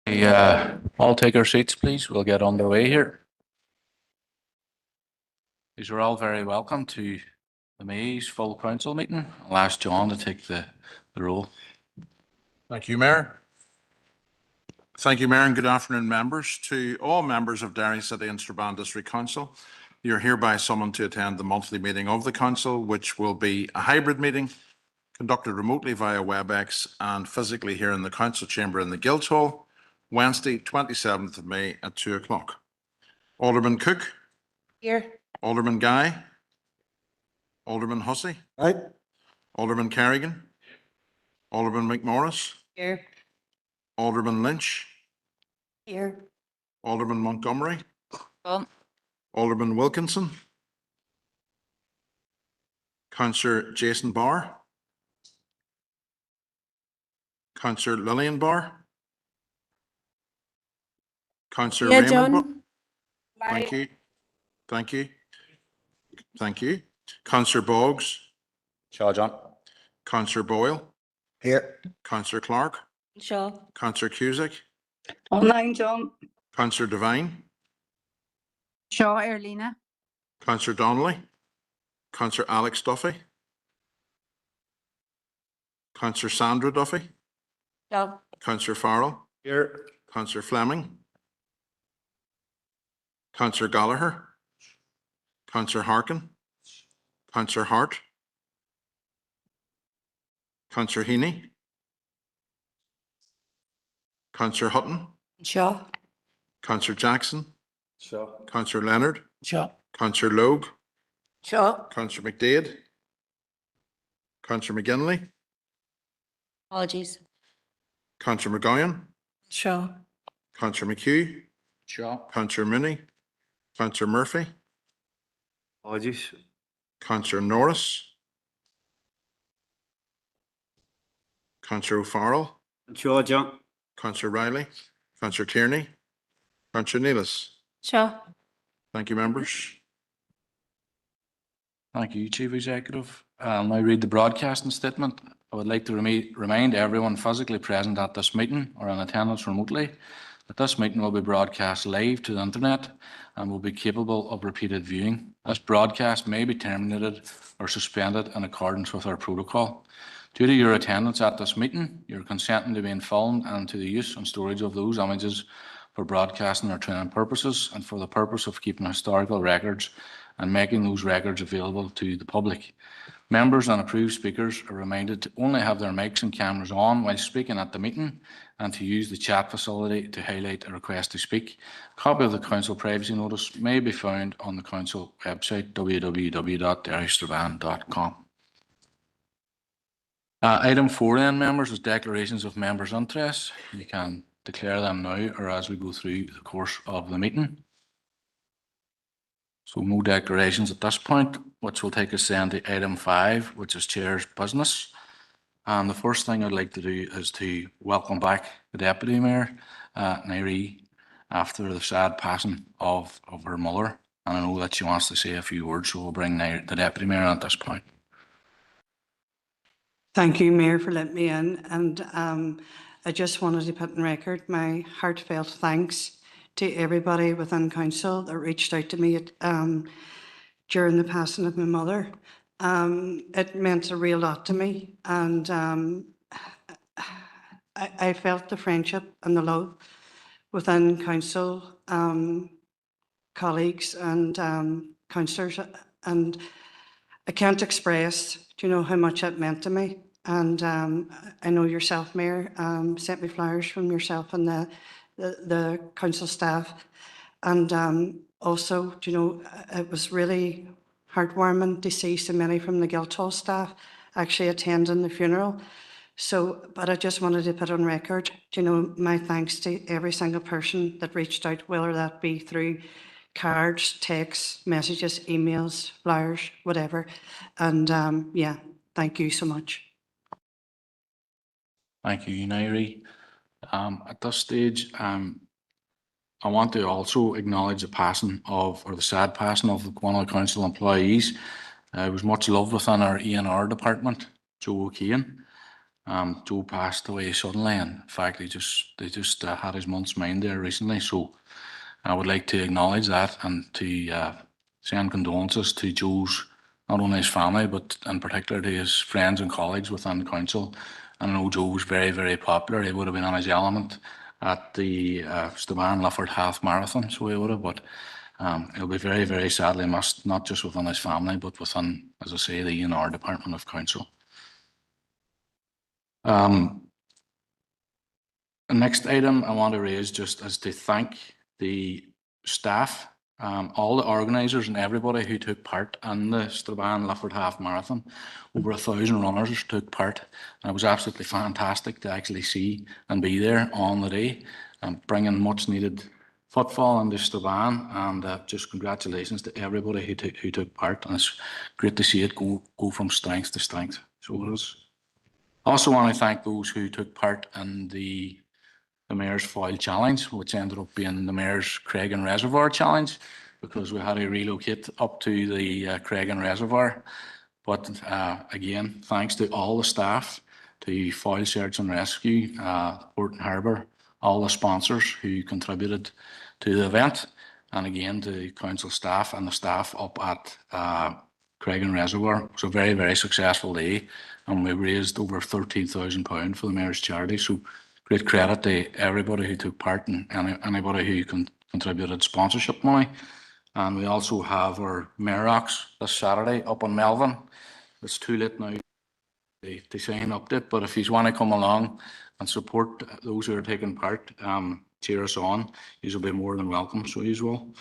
All take our seats, please. We'll get underway here. These are all very welcome to the May's full council meeting. I'll ask John to take the roll. Thank you, Mayor. Thank you, Mayor, and good afternoon, members. To all members of Derry City and Strabane District Council, you're hereby summoned to attend the monthly meeting of the Council, which will be a hybrid meeting conducted remotely via WebEx and physically here in the Council Chamber in the Guildhall, Wednesday, 27th of May at 2 o'clock. Alderman Cook. Here. Alderman Guy. Alderman Hussey. Right. Alderman Carrigan. Alderman McMorris. Here. Alderman Lynch. Here. Alderman Montgomery. Come. Alderman Wilkinson. Councillor Jason Barr. Councillor Lillian Barr. Councillor Raymond John. Barr. Thank you. Thank you. Thank you. Councillor Boggs. Shaw, John. Councillor Boyle. Here. Councillor Clark. Shaw. Councillor Cusick. Online, John. Councillor Devine. Shaw, Erlina. Councillor Donnelly. Councillor Alex Duffy. Councillor Sandra Duffy. Shaw. Councillor Farrell. Here. Councillor Fleming. Councillor Gallagher. Councillor Harkin. Councillor Hart. Councillor Heaney. Councillor Hutton. Shaw. Councillor Jackson. Shaw. Councillor Leonard. Shaw. Councillor Logue. Shaw. Councillor McDade. Councillor McGinley. Apologies. Councillor McGowan. Shaw. Councillor McHugh. Shaw. Councillor Mooney. Councillor Murphy. Apologies. Councillor Norris. Councillor O'Farrell. Shaw, John. Councillor Riley. Councillor Tierney. Councillor Neelis. Shaw. Thank you, members. Thank you, Chief Executive. I'll now read the broadcasting statement. I would like to remind everyone physically present at this meeting or in attendance remotely that this meeting will be broadcast live to the internet and will be capable of repeated viewing. This broadcast may be terminated or suspended in accordance with our protocol. Due to your attendance at this meeting, you're consenting to being filmed and to the use and storage of those images for broadcasting or training purposes and for the purpose of keeping historical records and making those records available to the public. Members and approved speakers are reminded to only have their mics and cameras on while speaking at the meeting and to use the chat facility to highlight a request to speak. A copy of the Council privacy notice may be found on the Council website, www.derrystrabane.com. Item 4 then, members, is declarations of members' interests. You can declare them now or as we go through the course of the meeting. So no declarations at this point, which will take us then to item 5, which is Chair's business. And the first thing I'd like to do is to welcome back the Deputy Mayor, Nairi, after the sad passing of her mother. And I know that she wants to say a few words, so we'll bring the Deputy Mayor at this point. Thank you, Mayor, for letting me in. And I just wanted to put on record my heartfelt thanks to everybody within Council that reached out to me during the passing of my mother. It meant a real lot to me, and I felt the friendship and the love within Council colleagues and councillors, and I can't express, how much it meant to me. And I know yourself, Mayor, sent me flowers from yourself and the council staff, and also, it was really heartwarming to see so many from the Guildhall staff actually attending the funeral. So, but I just wanted to put on record, my thanks to every single person that reached out, whether that be through cards, texts, messages, emails, flowers, whatever. And yeah, thank you so much. Thank you, Nairi. At this stage, I want to also acknowledge the sad passing of one of the council employees. It was much loved within our E&R department, Joe O'Keehan. Joe passed away suddenly, and in fact, they just had his month's mind there recently. So I would like to acknowledge that and to send condolences to Joe's, not only his family, but in particular to his friends and colleagues within the council. And I know Joe was very, very popular. He would have been on his element at the Staban Lifford Half Marathon, so he would have. But he'll be very, very sadly missed, not just within his family, but within, as I say, the E&R Department of Council. The next item I want to raise just is to thank the staff, all the organisers and everybody who took part in the Strabane Lifford Half Marathon. Over 1,000 runners took part, and it was absolutely fantastic to actually see and be there on the day and bringing much needed footfall into Strabane. And just congratulations to everybody who took part, and it's great to see it go from strength to strength. So it is. I also want to thank those who took part in the Mayor's Foil Challenge, which ended up being the Mayor's Craigan Reservoir Challenge, because we had to relocate up to the Craigan Reservoir. But again, thanks to all the staff, to Foil Search and Rescue, Port and Harbour, all the sponsors who contributed to the event, and again to council staff and the staff up at Craigan Reservoir. It was a very, very successful day, and we raised over £13,000 for the Mayor's charity. So great credit to everybody who took part and anybody who contributed sponsorship money. And we also have our Mayorocks this Saturday up in Melvin. It's too late now to say an update, but if you want to come along and support those who are taking part, cheer us on. You will be more than welcome, so you will.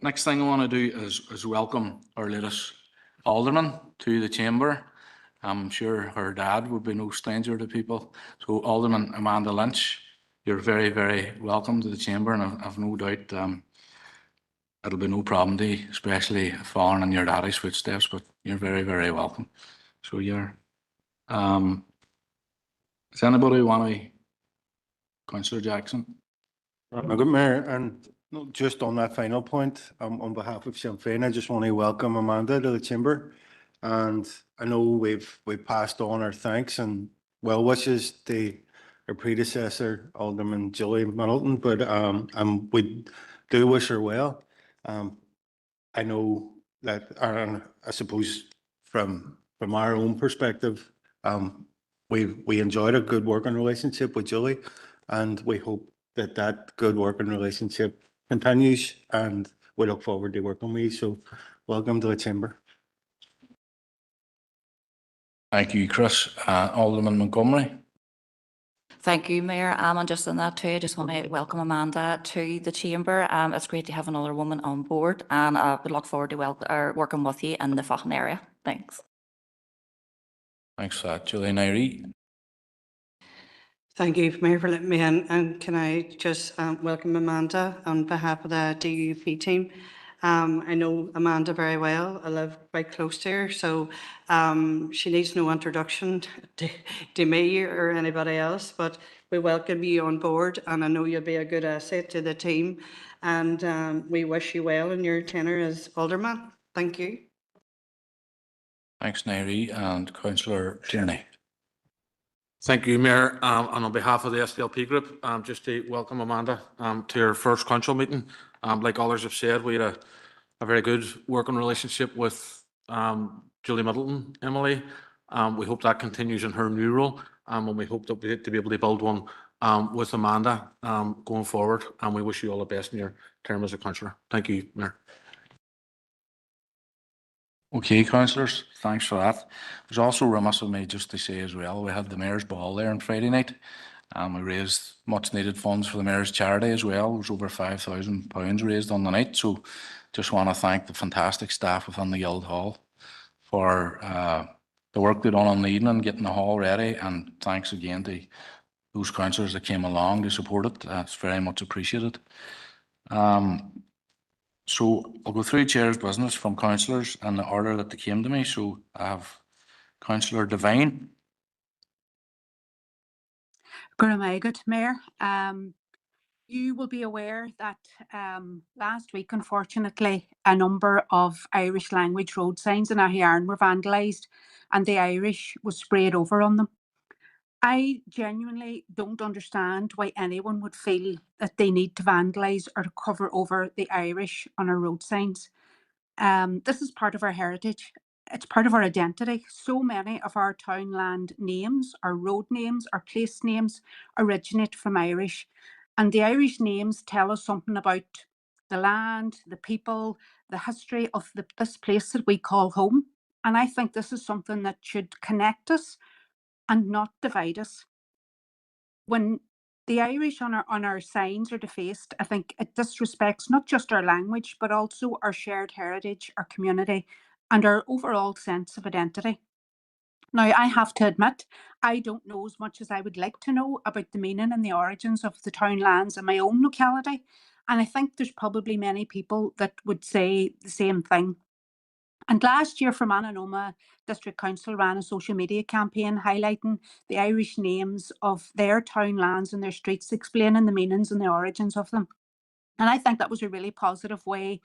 Next thing I want to do is welcome our latest alderman to the chamber. I'm sure her dad would be no stranger to people. So Alderman Amanda Lynch, you're very, very welcome to the chamber, and I've no doubt it'll be no problem to you, especially following in your daddy's footsteps, but you're very, very welcome. So you're, does anybody want to, Councillor Jackson? Good Mayor, and just on that final point, on behalf of Sinn Féin, I just want to welcome Amanda to the chamber. And I know we've passed on our thanks and well wishes to our predecessor, Alderman Julie Middleton, but we do wish her well. I know that, I suppose from our own perspective, we enjoyed a good working relationship with Julie, and we hope that good working relationship continues, and we look forward to working with you. So welcome to the chamber. Thank you, Chris. Alderman Montgomery. Thank you, Mayor. And just on that too, I just want to welcome Amanda to the chamber. It's great to have another woman on board, and we look forward to working with you in the Faughan area. Thanks. Thanks for that, Julie Nairee. Thank you, Mayor, for letting me in. And can I just welcome Amanda on behalf of the DUP team. I know Amanda very well. I live quite close to her, so she needs no introduction to me or anybody else, but we welcome you on board, and I know you'll be a good asset to the team, and we wish you well in your tenure as Alderman. Thank you. Thanks, Nairee. And Councillor Tierney. Thank you, Mayor. And on behalf of the SDLP group, just to welcome Amanda to her first council meeting. Like others have said, we had a very good working relationship with Julie Middleton, Emily. We hope that continues in her new role, and we hope to be able to build one with Amanda going forward. And we wish you all the best in your term as a councillor. Thank you, Mayor. Okay, councillors, thanks for that. There's also remiss of me just to say as well, we had the Mayor's Ball there on Friday night, and we raised much needed funds for the Mayor's charity as well. There was over £5,000 raised on the night, so just want to thank the fantastic staff within the Guild Hall for the work they done on the evening, getting the hall ready, and thanks again to those councillors that came along to support it. It's very much appreciated. So I'll go through Chair's business from councillors in the order that they came to me. So I have Councillor Devine. Good Mayor. You will be aware that last week, unfortunately, a number of Irish language road signs in Ahiarn were vandalised and the Irish was sprayed over on them. I genuinely don't understand why anyone would feel that they need to vandalise or to cover over the Irish on our road signs. This is part of our heritage. It's part of our identity. So many of our townland names, our road names, our place names originate from Irish. And the Irish names tell us something about the land, the people, the history of this place that we call home. And I think this is something that should connect us and not divide us. When the Irish on our signs are defaced, I think it disrespects not just our language, but also our shared heritage, our community, and our overall sense of identity. Now, I have to admit, I don't know as much as I would like to know about the meaning and the origins of the town lands in my own locality. And I think there's probably many people that would say the same thing. And last year, Fermanagh District Council ran a social media campaign highlighting the Irish names of their town lands and their streets, explaining the meanings and the origins of them. And I think that was a really positive way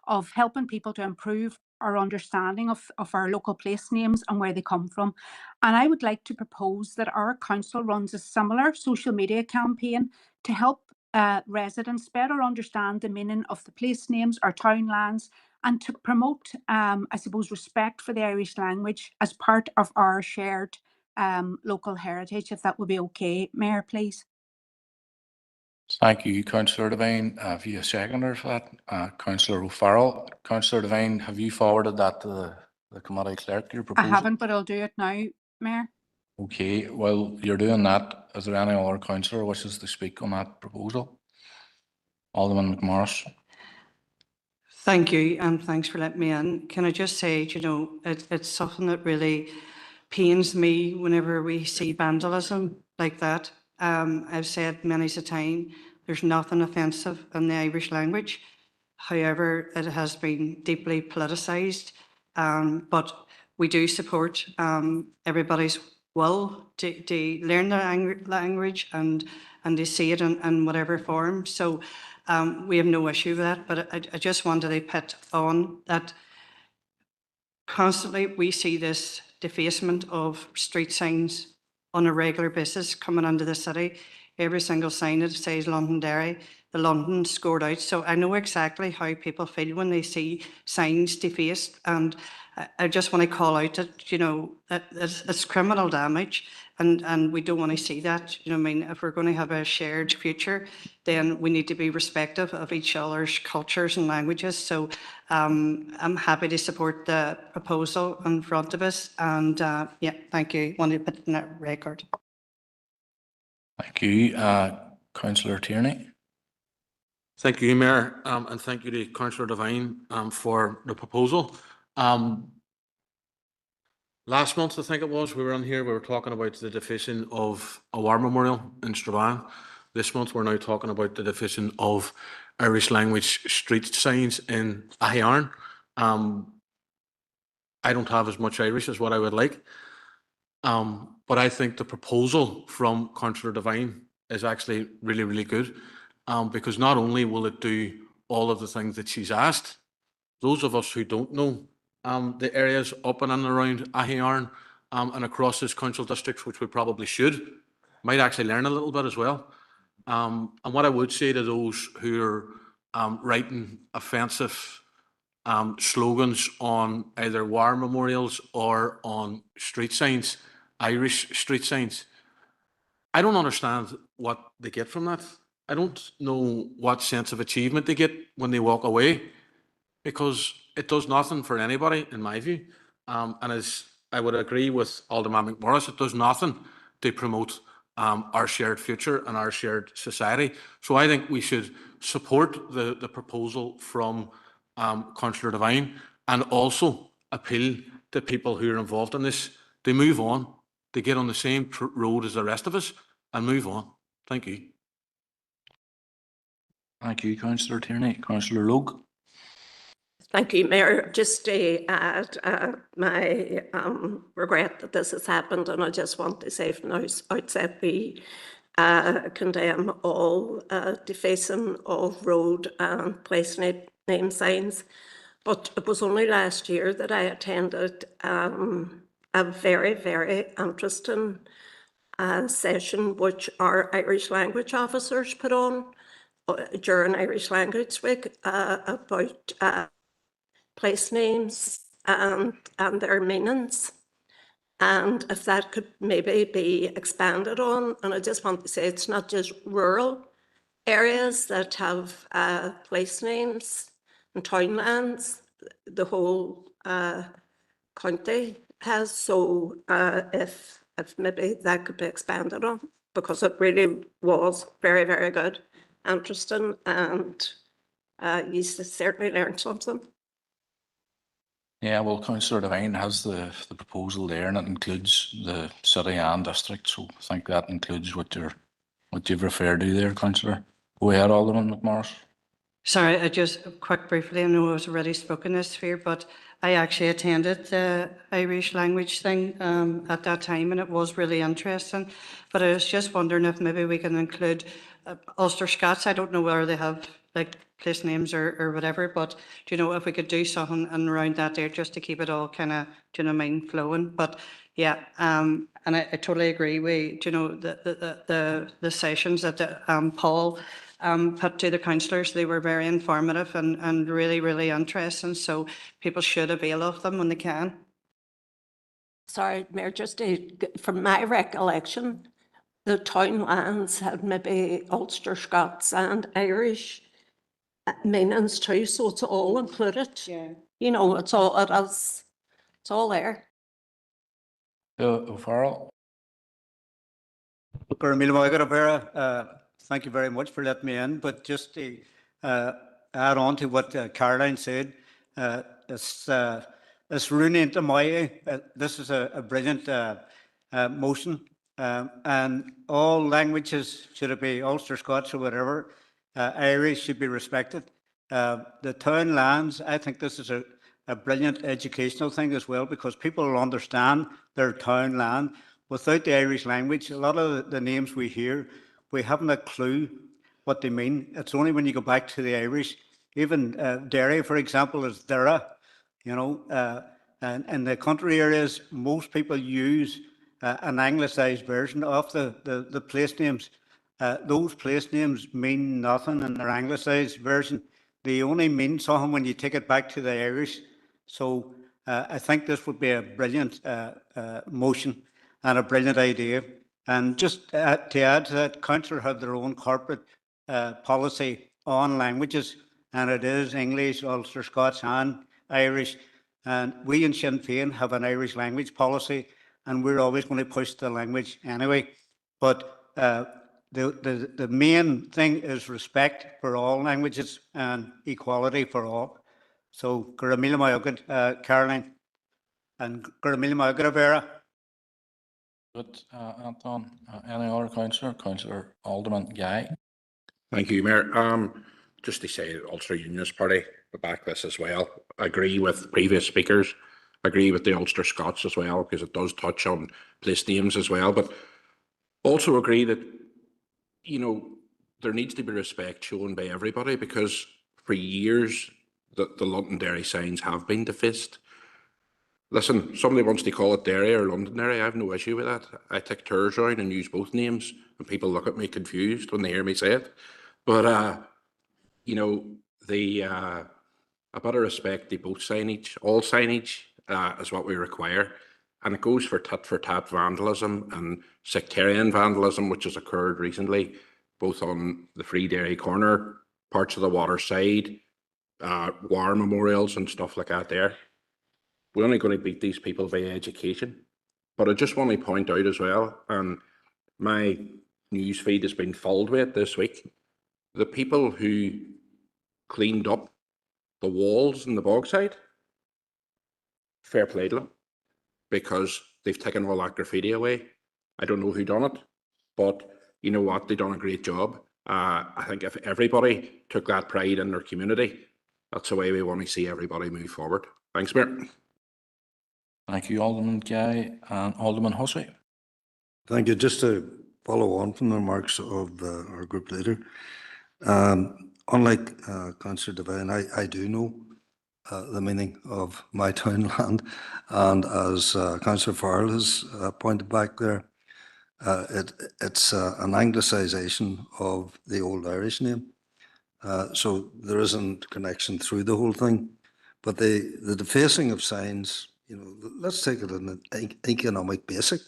of helping people to improve our understanding of our local place names and where they come from. And I would like to propose that our council runs a similar social media campaign to help residents better understand the meaning of the place names, our town lands, and to promote, I suppose, respect for the Irish language as part of our shared local heritage, if that would be okay. Mayor, please. Thank you, Councillor Devine. Have you a seconder for that? Councillor O'Farrell. Councillor Devine, have you forwarded that to the committee clerk, your I proposal? haven't, but I'll do it now, Mayor. Okay, well, you're doing that. Is there any other councillor wishes to speak on that proposal? Alderman McMorris. Thank you, and thanks for letting me in. Can I just say, you know, it's something that really pains me whenever we see vandalism like that. I've said many a time, there's nothing offensive in the Irish language. However, it has been deeply politicised, but we do support everybody's will to learn the language and to see it in whatever form. So we have no issue with that, but I just wanted to put on that constantly we see this defacement of street signs on a regular basis coming into the city. Every single sign that says Londonderry, the London scored out. So I know exactly how people feel when they see signs defaced, and I just want to call out that, you know, that it's criminal damage, and we don't want to see that. You know what I mean? If we're going to have a shared future, then we need to be respectful of each other's cultures and languages. So I'm happy to support the proposal in front of us, and yeah, thank you. Wanted to put it in that record. Thank you. Councillor Tierney. Thank you, Mayor, and thank you to Councillor Devine for the proposal. Last month, I think it was, we were on here, we were talking about the defacing of a war memorial in Strabane. This month, we're now talking about the defacing of Irish language street signs in Ahiarn. I don't have as much Irish as what I would like, but I think the proposal from Councillor Devine is actually really, really good, because not only will it do all of the things that she's asked, those of us who don't know the areas up and around Ahiarn and across this council district, which we probably should, might actually learn a little bit as well. And what I would say to those who are writing offensive slogans on either war memorials or on street signs, Irish street signs, I don't understand what they get from that. I don't know what sense of achievement they get when they walk away, because it does nothing for anybody, in my view. And as I would agree with Alderman McMorris, it does nothing to promote our shared future and our shared society. So I think we should support the proposal from Councillor Devine, and also appeal to people who are involved in this to move on, to get on the same road as the rest of us and move on. Thank you. Thank you, Councillor Tierney. Councillor Logue. Thank you, Mayor. Just to add my regret that this has happened, and I just want to say from the outset, we condemn all defacing of road and place name signs. But it was only last year that I attended a very, very interesting session which our Irish language officers put on during Irish Language Week about place names and their meanings. And if that could maybe be expanded on, and I just want to say it's not just rural areas that have place names and townlands, the whole county has. So if maybe that could be expanded on, because it really was very, very good, interesting, and you certainly learned something. Yeah, well, Councillor Devine has the proposal there, and it includes the city and district. So I think that includes what you've referred to there, Councillor. Go ahead, Alderman McMorris. Sorry, I just quick briefly, I know I was already spoken this here, but I actually attended the Irish language thing at that time, and it was really interesting. But I was just wondering if maybe we can include Ulster Scots. I don't know whether they have like place names or whatever, but do you know if we could do something and around that there just to keep it all kind of, do you know, mind flowing. But yeah, and I totally agree. Do you know the sessions that Paul put to the councillors, they were very informative and really, really interesting. So people should avail of them when they can. Sorry, Mayor, just from my recollection, the townlands had maybe Ulster Scots and Irish meanings too, so it's all included. Yeah. You know, it's all there. O'Farrell. Thank you very much for letting me in. But just to add on to what Caroline said, it's running into my this is a brilliant motion, and all languages, should it be Ulster Scots or whatever, Irish should be respected. The townlands, I think this is a brilliant educational thing as well, because people will understand their townland. Without the Irish language, a lot of the names we hear, we haven't a clue what they mean. It's only when you go back to the Irish. Even Derry, for example, is Dara, you know, and in the country areas, most people use an anglicised version of the place names. Those place names mean nothing in their anglicised version. They only mean something when you take it back to the Irish. So I think this would be a brilliant motion and a brilliant idea. And just to add to that, council have their own corporate policy on languages, and it is English, Ulster Scots and Irish. And we in Sinn Féin have an Irish language policy, and we're always going to push the language anyway. But the main thing is respect for all languages and equality for all. So, Guramila Mayogad, Caroline, and Guramila Mayogad, Vera. Good, Anton. Any other councillor? Councillor Alderman Guy. Thank you, Mayor. Just to say, Ulster Unionist Party will back this as well. I agree with previous speakers. I agree with the Ulster Scots as well, because it does touch on place names as well. But also agree that, you know, there needs to be respect shown by everybody, because for years the Londonderry signs have been defaced. Listen, somebody wants to call it Derry or Londonderry, I have no issue with that. I take tours around and use both names, and people look at me confused when they hear me say it. But, you know, a bit of respect to both signage, all signage is what we require. And it goes for tat vandalism and sectarian vandalism, which has occurred recently, both on the Free Derry corner, parts of the waterside, war memorials and stuff like that there. We're only going to beat these people via education. But I just want to point out as well, and my news feed has been filled with it this week, the people who cleaned up the walls in the Bogside, fair play to them, because they've taken all that graffiti away. I don't know who done it, but you know what? They've done a great job. I think if everybody took that pride in their community, that's the way we want to see everybody move forward. Thanks, Mayor. Thank you, Alderman Guy. And Alderman Hussey. Thank you. Just to follow on from the remarks of our group leader. Unlike Councillor Devine, I do know the meaning of my townland, and as Councillor Farrell has pointed back there, it's an anglicisation of the old Irish name. So there isn't connection through the whole thing. But the defacing of signs, you know, let's take it in an economic basic.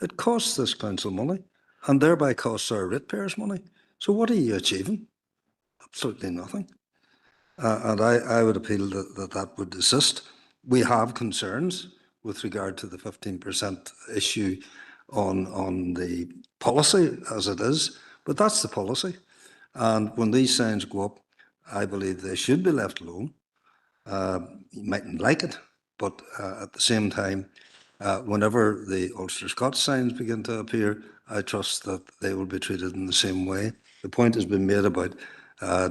It costs this council money and thereby costs our ratepayers money. So what are you achieving? Absolutely nothing. And I would appeal that would desist. We have concerns with regard to the 15% issue on the policy as it is, but that's the policy. And when these signs go up, I believe they should be left alone. You mightn't like it, but at the same time, whenever the Ulster Scots signs begin to appear, I trust that they will be treated in the same way. The point has been made about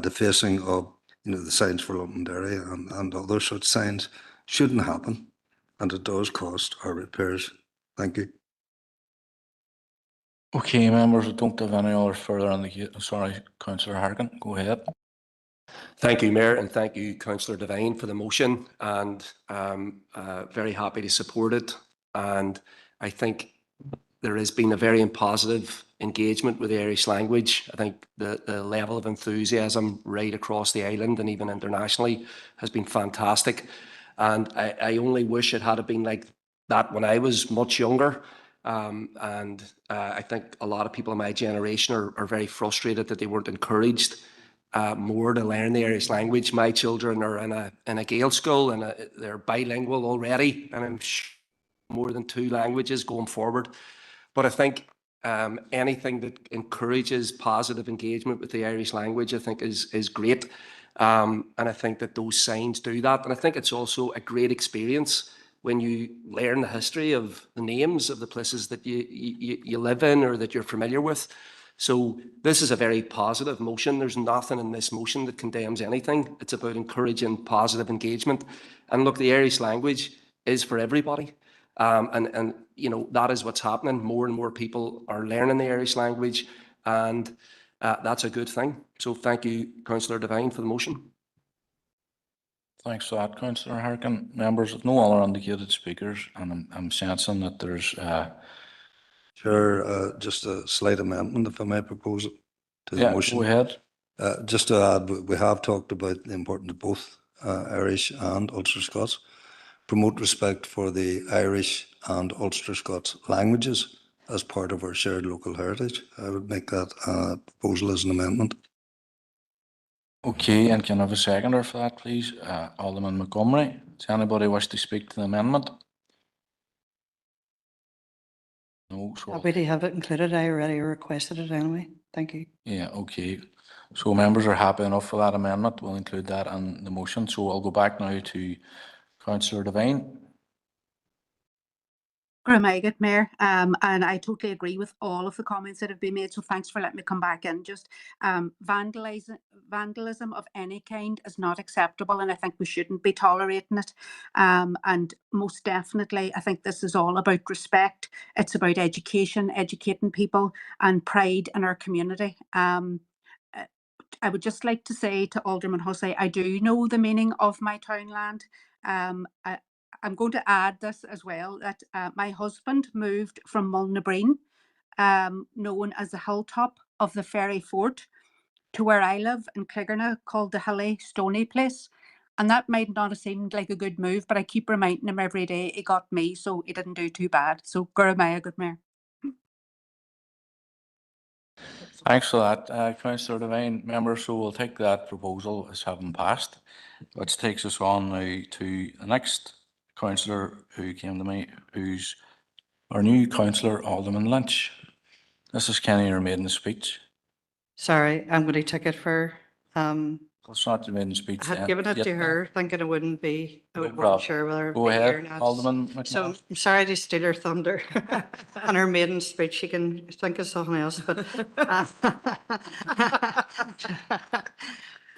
defacing of, you know, the signs for Londonderry and other such signs. Shouldn't happen, and it does cost our repairs. Thank you. Okay, members, I don't have any other further on the, sorry, Councillor Harkin, go ahead. Thank you, Mayor, and thank you, Councillor Devine, for the motion, and very happy to support it. And I think there has been a very positive engagement with the Irish language. I think the level of enthusiasm right across the island and even internationally has been fantastic. And I only wish it had been like that when I was much younger. I think a lot of people in my generation are very frustrated that they weren't encouraged more to learn the Irish language. My children are in a Gael school and they're bilingual already, and I'm sure more than 2 languages going forward. But I think anything that encourages positive engagement with the Irish language, I think is great. And I think that those signs do that. And I think it's also a great experience when you learn the history of the names of the places that you live in or that you're familiar with. So this is a very positive motion. There's nothing in this motion that condemns anything. It's about encouraging positive engagement. And look, the Irish language is for everybody. And you know, that is what's happening. More and more people are learning the Irish language, and that's a good thing. So thank you, Councillor Devine, for the motion. Thanks for that, Councillor Harkin. Members, no other indicated speakers, and I'm sensing that there's Chair, just a slight amendment, if I may propose it to the motion. Go ahead. Just to add, we have talked about the importance of both Irish and Ulster Scots. Promote respect for the Irish and Ulster Scots languages as part of our shared local heritage. I would make that proposal as an amendment. Okay, and can I have a seconder for that, please? Alderman Montgomery. Does anybody wish to speak to the amendment? No. So Happy to have it included. I already requested it anyway. Thank you. yeah, okay. So members are happy enough for that amendment. We'll include that in the motion. So I'll go back now to Councillor Devine. Good, Mayor, and I totally agree with all of the comments that have been made, so thanks for letting me come back in. Just vandalism of any kind is not acceptable, and I think we shouldn't be tolerating it. And most definitely, I think this is all about respect. It's about education, educating people, and pride in our community. I would just like to say to Alderman Hussey, I do know the meaning of my townland. I'm going to add this as well, that my husband moved from Mulnabreen, known as the hilltop of the Ferry Fort, to where I live in Cliggerna, called the Hilly Stony Place. And that might not have seemed like a good move, but I keep reminding him every day he got me, so he didn't do too bad. So, Gurumaya, good Mayor. Thanks for that, Councillor Devine. Members, so we'll take that proposal as having passed, which takes us on now to the next councillor who came to me, who's our new councillor, Alderman Lynch. This is Kenny, your maiden speech. Sorry, I'm going to take it for. It's not your maiden speech. I had given it to her, thinking it wouldn't be. I wasn't sure whether. Go ahead, Alderman. So I'm sorry to steal her thunder. On her maiden speech, she can think of something else. But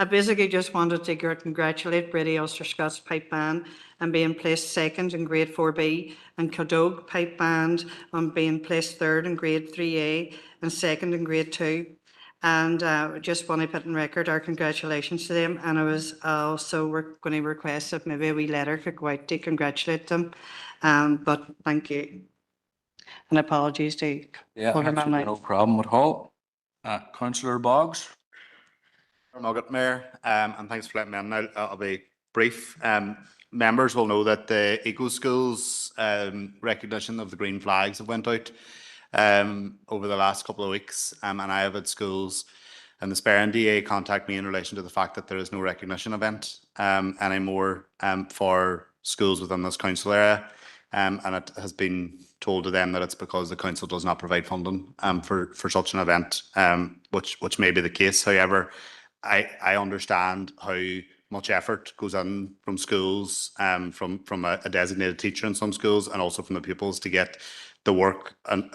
I basically just wanted to congratulate Brady Ulster Scots Pipe Band on being placed second in grade 4B and Cadog Pipe Band on being placed third in grade 3A and second in grade 2. And just want to put in record our congratulations to them. And I was also going to request that maybe a wee letter could go out to congratulate them. But thank you. And apologies to Yeah, Alderman absolutely Knight. no problem at all. Councillor Boggs? Nugget Mayor, and thanks for letting me in. I'll be brief. Members will know that the Eco Schools recognition of the green flags have went out over the last couple of weeks, and I have had schools and the Sperrin DA contact me in relation to the fact that there is no recognition event anymore for schools within this council area, and it has been told to them that it's because the council does not provide funding for such an event, which may be the case. However, I understand how much effort goes in from schools, from a designated teacher in some schools, and also from the pupils to get the work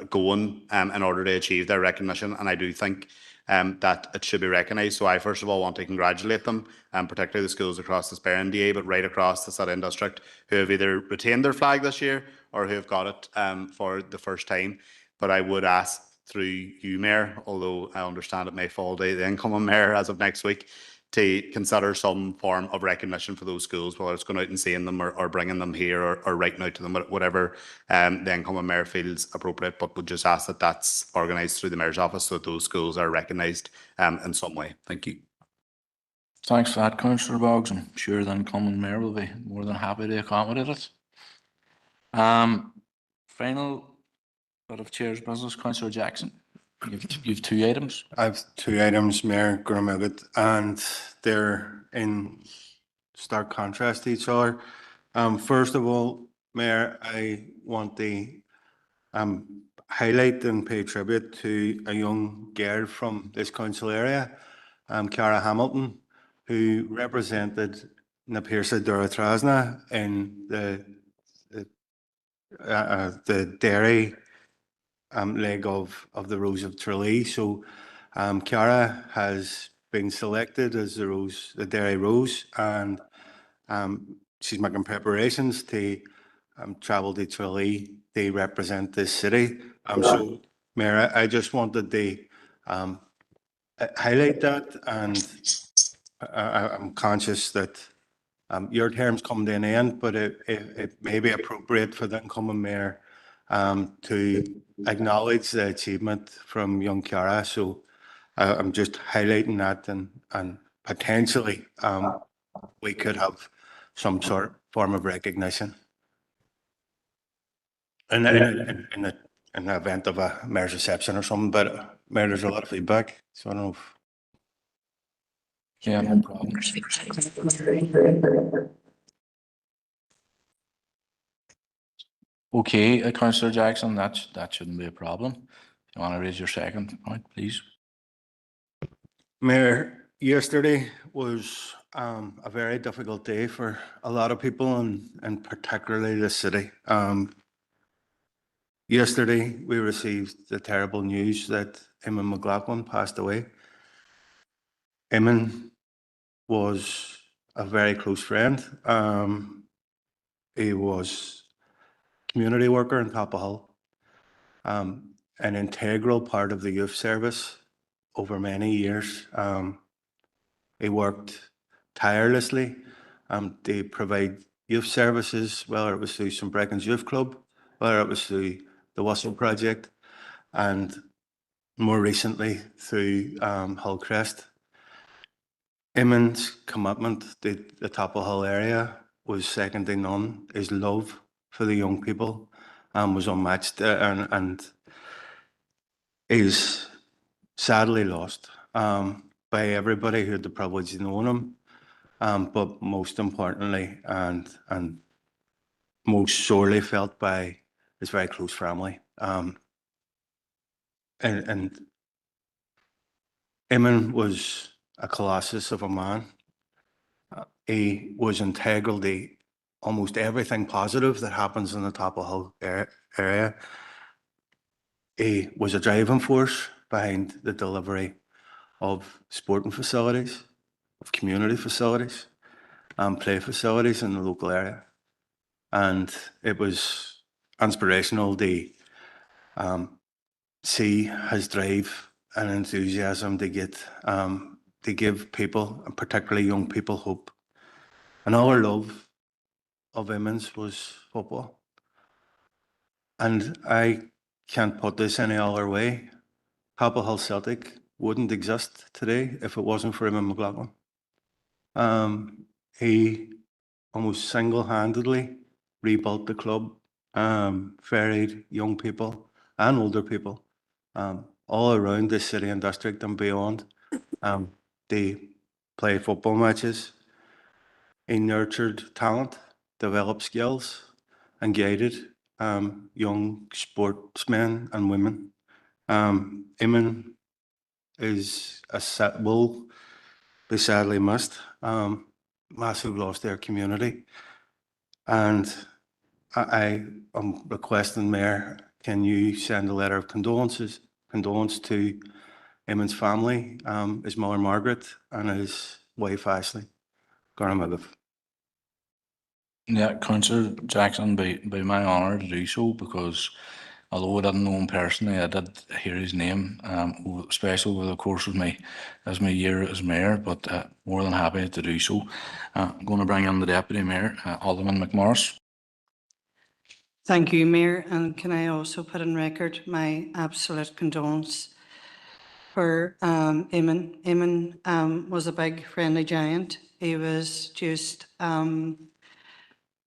going in order to achieve their recognition. And I do think that it should be recognised. So I first of all want to congratulate them, particularly the schools across the Sperrin DA, but right across the City District, who have either retained their flag this year or who have got it for the first time. But I would ask through you, Mayor, although I understand it may fall to the incoming Mayor as of next week, to consider some form of recognition for those schools, whether it's going out and seeing them or bringing them here or writing out to them, whatever the incoming Mayor feels appropriate, but would just ask that that's organised through the Mayor's office so that those schools are recognised in some way. Thank you. Thanks for that, Councillor Boggs. I'm sure the incoming Mayor will be more than happy to accommodate it. Final bit of Chair's business, Councillor Jackson. You've two items. I have two items, Mayor Grumillet, and they're in stark contrast to each other. First of all, Mayor, I want to highlight and pay tribute to a young girl from this council area, Cara Hamilton, who represented na Piersa Duratrasna in the dairy leg of the Rose of Tralee. So Cara has been selected as the Dairy Rose, and she's making preparations to travel to Tralee to represent this city. So Mayor, I just wanted to highlight that, and I'm conscious that your term's come to an end, but it may be appropriate for the incoming Mayor to acknowledge the achievement from young Cara. So I'm just highlighting that, and potentially we could have some sort of form of recognition in the event of a Mayor's reception or something. But Mayor, there's a lot of feedback, so I don't know if... Yeah, no problem. Okay, Councillor Jackson, that shouldn't be a problem. You want to raise your second point, please? Mayor, yesterday was a very difficult day for a lot of people, and particularly the city. Yesterday, we received the terrible news that Eamon McLaughlin passed away. Eamon was a very close friend. He was a community worker in Capel Hill, an integral part of the youth service over many years. He worked tirelessly to provide youth services, whether it was through St. Brecken's Youth Club, whether it was through the Whistle Project, and more recently through Hillcrest. Eamon's commitment to the Capel Hill area was second to none. His love for the young people was unmatched, and is sadly lost by everybody who had the privilege of knowing him, but most importantly and most sorely felt by his very close family. And Eamon was a colossus of a man. He was integral to almost everything positive that happens in the Capel Hill area. He was a driving force behind the delivery of sporting facilities of community facilities and play facilities in the local area. And it was inspirational to see his drive and enthusiasm to get to give people, and particularly young people, hope. Another love of Eamon's was football. And I can't put this any other way. Chapel Hill Celtic wouldn't exist today if it wasn't for Eamon McLaughlin. He almost single-handedly rebuilt the club, ferried young people and older people all around the city and district and beyond. They play football matches. He nurtured talent, developed skills, and guided young sportsmen and women. Eamon will be sadly missed. Massive loss to our community. And I am requesting, Mayor, can you send a letter of condolence to Eamon's family, his mother Margaret and his wife Ashley. Garamagov. Yeah, Councillor Jackson, be my honour to do so, because although I didn't know him personally, I did hear his name, especially over the course of my year as mayor, but more than happy to do so. I'm going to bring in the Deputy Mayor, Alderman McMorris. Thank you, Mayor, and can I also put on record my absolute condolence for Eamon. Eamon was a big friendly giant. He was just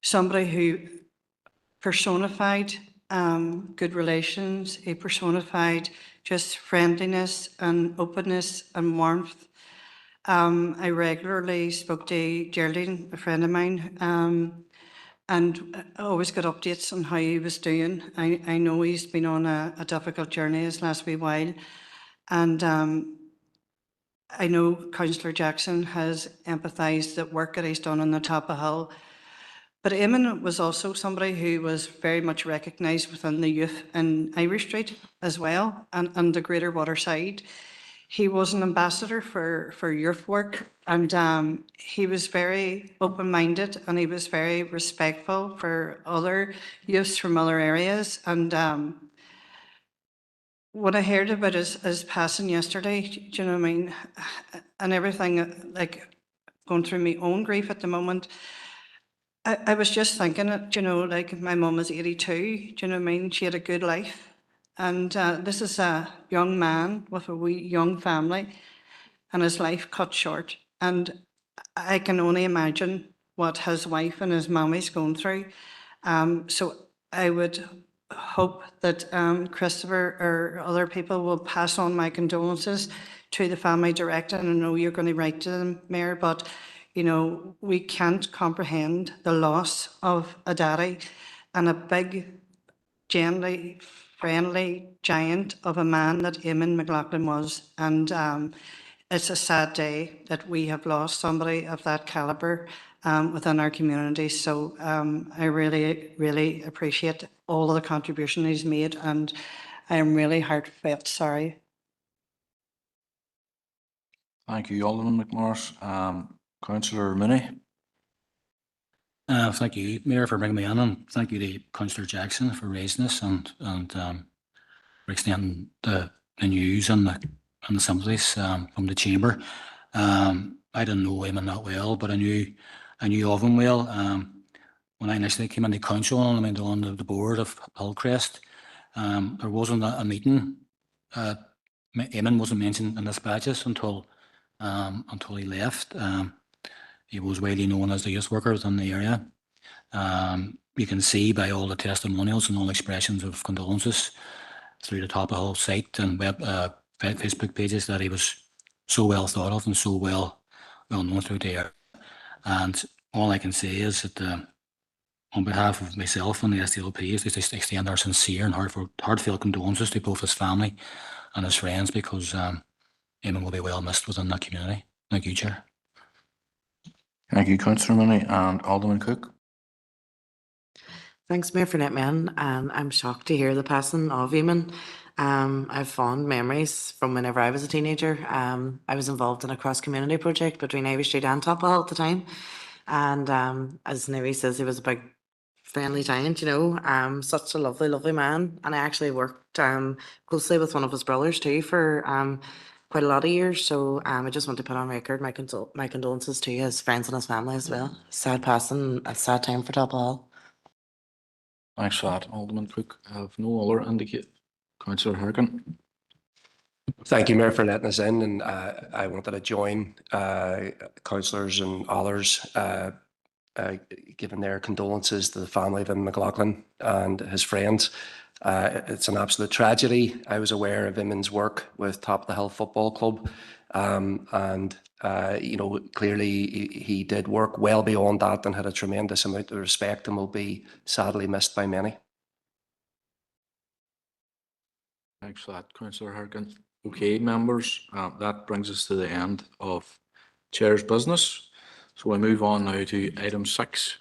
somebody who personified good relations. He personified just friendliness and openness and warmth. I regularly spoke to Geraldine, a friend of mine, and I always got updates on how he was doing. I know he's been on a difficult journey this last wee while, and I know Councillor Jackson has empathised at work that he's done on the top of Hill. But Eamon was also somebody who was very much recognised within the youth in Irish Street as well, and the Greater Waterside. He was an ambassador for youth work, and he was very open-minded, and he was very respectful for other youths from other areas. And when I heard about his passing yesterday, do you know what I mean, and everything, like going through my own grief at the moment, I was just thinking, you know, like my mum is 82, do you know what I mean? She had a good life. And this is a young man with a wee young family, and his life cut short. And I can only imagine what his wife and his mummy's going through. So I would hope that Christopher or other people will pass on my condolences to the family direct. And I know you're going to write to them, Mayor, but you know, we can't comprehend the loss of a daddy and a big, gently friendly giant of a man that Eamon McLaughlin was. And it's a sad day that we have lost somebody of that calibre within our community. So I really, really appreciate all of the contribution he's made, and I am really heartfelt sorry. Thank you, Alderman McMorris. Councillor Mooney. Thank you, Mayor, for bringing me in, and thank you to Councillor Jackson for raising this and for extending the news and the sympathies from the chamber. I didn't know Eamon that well, but I knew of him well. When I initially came into council and I went on the board of Hillcrest, there wasn't a meeting. Eamon wasn't mentioned in the dispatches until he left. He was widely known as the youth worker within the area. You can see by all the testimonials and all expressions of condolences through the Top of Hill site and Facebook pages that he was so well thought of and so well known through the area. And all I can say is that on behalf of myself and the SDLP is to extend our sincere and heartfelt condolences to both his family and his friends, because Eamon will be well missed within that community. Thank you, Chair. Thank you, Councillor Mooney. And Alderman Cook. Thanks, Mayor, for letting me in. And I'm shocked to hear the passing of Eamon. I have fond memories from whenever I was a teenager. I was involved in a cross-community project between Ivy Street and Topwell at the time. And as Neri says, he was a big friendly giant, you know, such a lovely, lovely man. And I actually worked closely with one of his brothers too for quite a lot of years. So I just want to put on record my condolences to his friends and his family as well. Sad passing, a sad time for Topwell. Thanks for that, Alderman Cook. I have no other indicate. Councillor Harkin. Thank you, Mayor, for letting us in, and I wanted to join councillors and others giving their condolences to the family of Eamon McLaughlin and his friends. It's an absolute tragedy. I was aware of Eamon's work with Top of the Hill Football Club, and you know, clearly he did work well beyond that and had a tremendous amount of respect and will be sadly missed by many. Thanks for that, Councillor Harkin. Okay, members, that brings us to the end of Chair's business. So we move on now to item 6,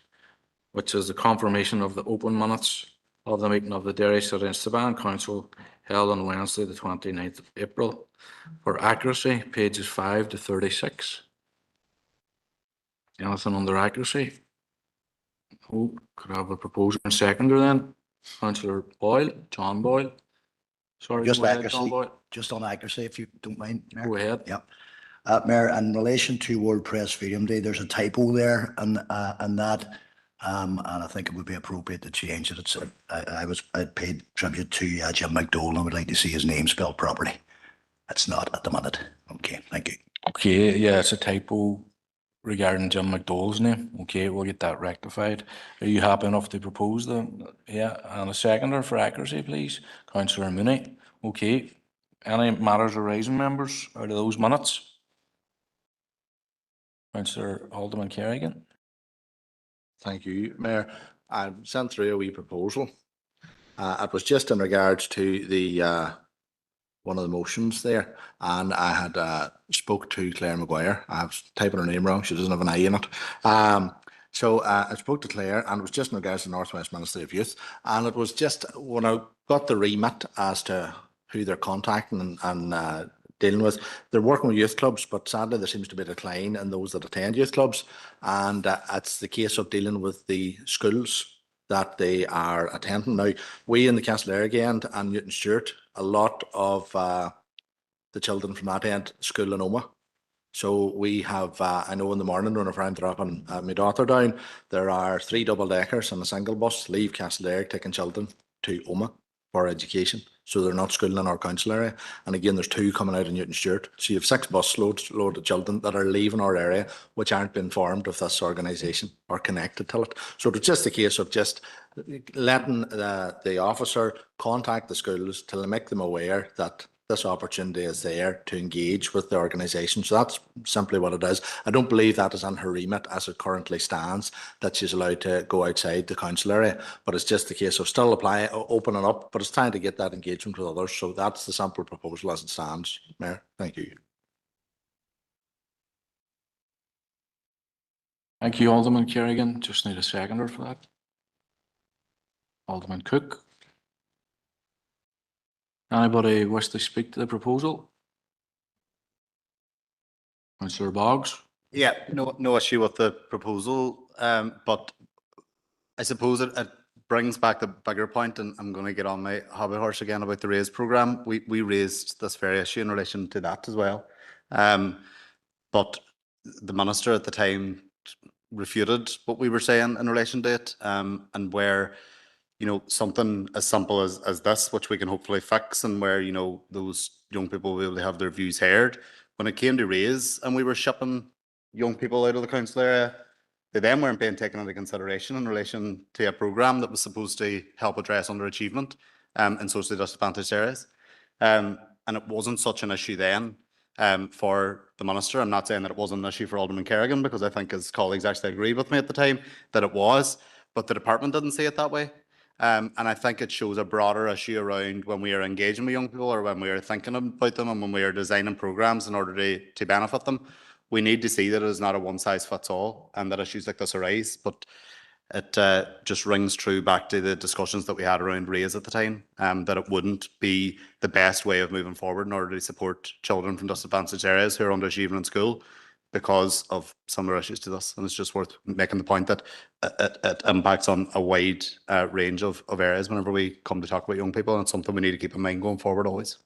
which is the confirmation of the open minutes of the meeting of the Derry City Instraban Council held on Wednesday, the 29th of April. For accuracy, pages 5 to 36. Anything under accuracy? Oh, could I have a proposer and seconder then? Councillor Boyle, John Boyle. Sorry, Just go ahead, accuracy, John Boyle. just on accuracy, if you don't mind, Mayor. Go ahead. Yeah. Mayor, in relation to World Press Freedom Day, there's a typo there and that, and I think it would be appropriate to change it. It's, I paid tribute to Jim McDowell and I would like to see his name spelled properly. It's not at the minute. Okay, thank you. Okay, yeah, it's a typo regarding Jim McDowell's name. Okay, we'll get that rectified. Are you happy enough to propose them? Yeah, and a seconder for accuracy, please. Councillor Mooney. Okay. Any matters arising, members, out of those minutes? Councillor Alderman Kerrigan. Thank you, Mayor. I sent through a wee proposal. It was just in regards to the one of the motions there, and I had spoke to Claire Maguire. I was typing her name wrong; she doesn't have an I in it. So I spoke to Claire, and it was just in regards to the Northwest Ministry of Youth, and it was just when I got the remit as to who they're contacting and dealing with. They're working with youth clubs, but sadly there seems to be a decline in those that attend youth clubs, and it's the case of dealing with the schools that they are attending. Now, we in the Castlereagh end and Newton Stewart, a lot of the children from that end school in Omagh. So we have, I know in the morning whenever I'm dropping my daughter down, there are 3 double-deckers and a single bus leave Castlereagh taking children to Omagh for education. So they're not schooling in our council area. And again, there's 2 coming out of Newton Stewart. So you have 6 bus loads of children that are leaving our area, which aren't been informed of this organisation or connected to it. So it's just a case of just letting the officer contact the schools to make them aware that this opportunity is there to engage with the organisation. So that's simply what it is. I don't believe that is in her remit as it currently stands, that she's allowed to go outside the council area, but it's just a case of still applying, opening up, but it's trying to get that engagement with others. So that's the simple proposal as it stands, Mayor. Thank you. Thank you, Alderman Kerrigan. Just need a seconder for that. Alderman Cook. Anybody wish to speak to the proposal? Councillor Boggs. Yeah, no issue with the proposal, but I suppose it brings back the bigger point, and I'm going to get on my hobby horse again about the RAISE programme. We raised this very issue in relation to that as well, but the minister at the time refuted what we were saying in relation to it, and where, you know, something as simple as this, which we can hopefully fix, and where, you know, those young people will be able to have their views heard. When it came to RAISE and we were shipping young people out of the council area, they then weren't being taken into consideration in relation to a programme that was supposed to help address underachievement in socially disadvantaged areas. And it wasn't such an issue then for the minister. I'm not saying that it wasn't an issue for Alderman Kerrigan, because I think his colleagues actually agreed with me at the time that it was, but the department didn't see it that way. And I think it shows a broader issue around when we are engaging with young people, or when we are thinking about them, and when we are designing programmes in order to benefit them. We need to see that it is not a one-size-fits-all, and that issues like this arise. But it just rings true back to the discussions that we had around raise at the time, that it wouldn't be the best way of moving forward in order to support children from disadvantaged areas who are underachieving in school because of similar issues to this. And it's just worth making the point that it impacts on a wide range of areas whenever we come to talk about young people, and it's something we need to keep in mind going forward always.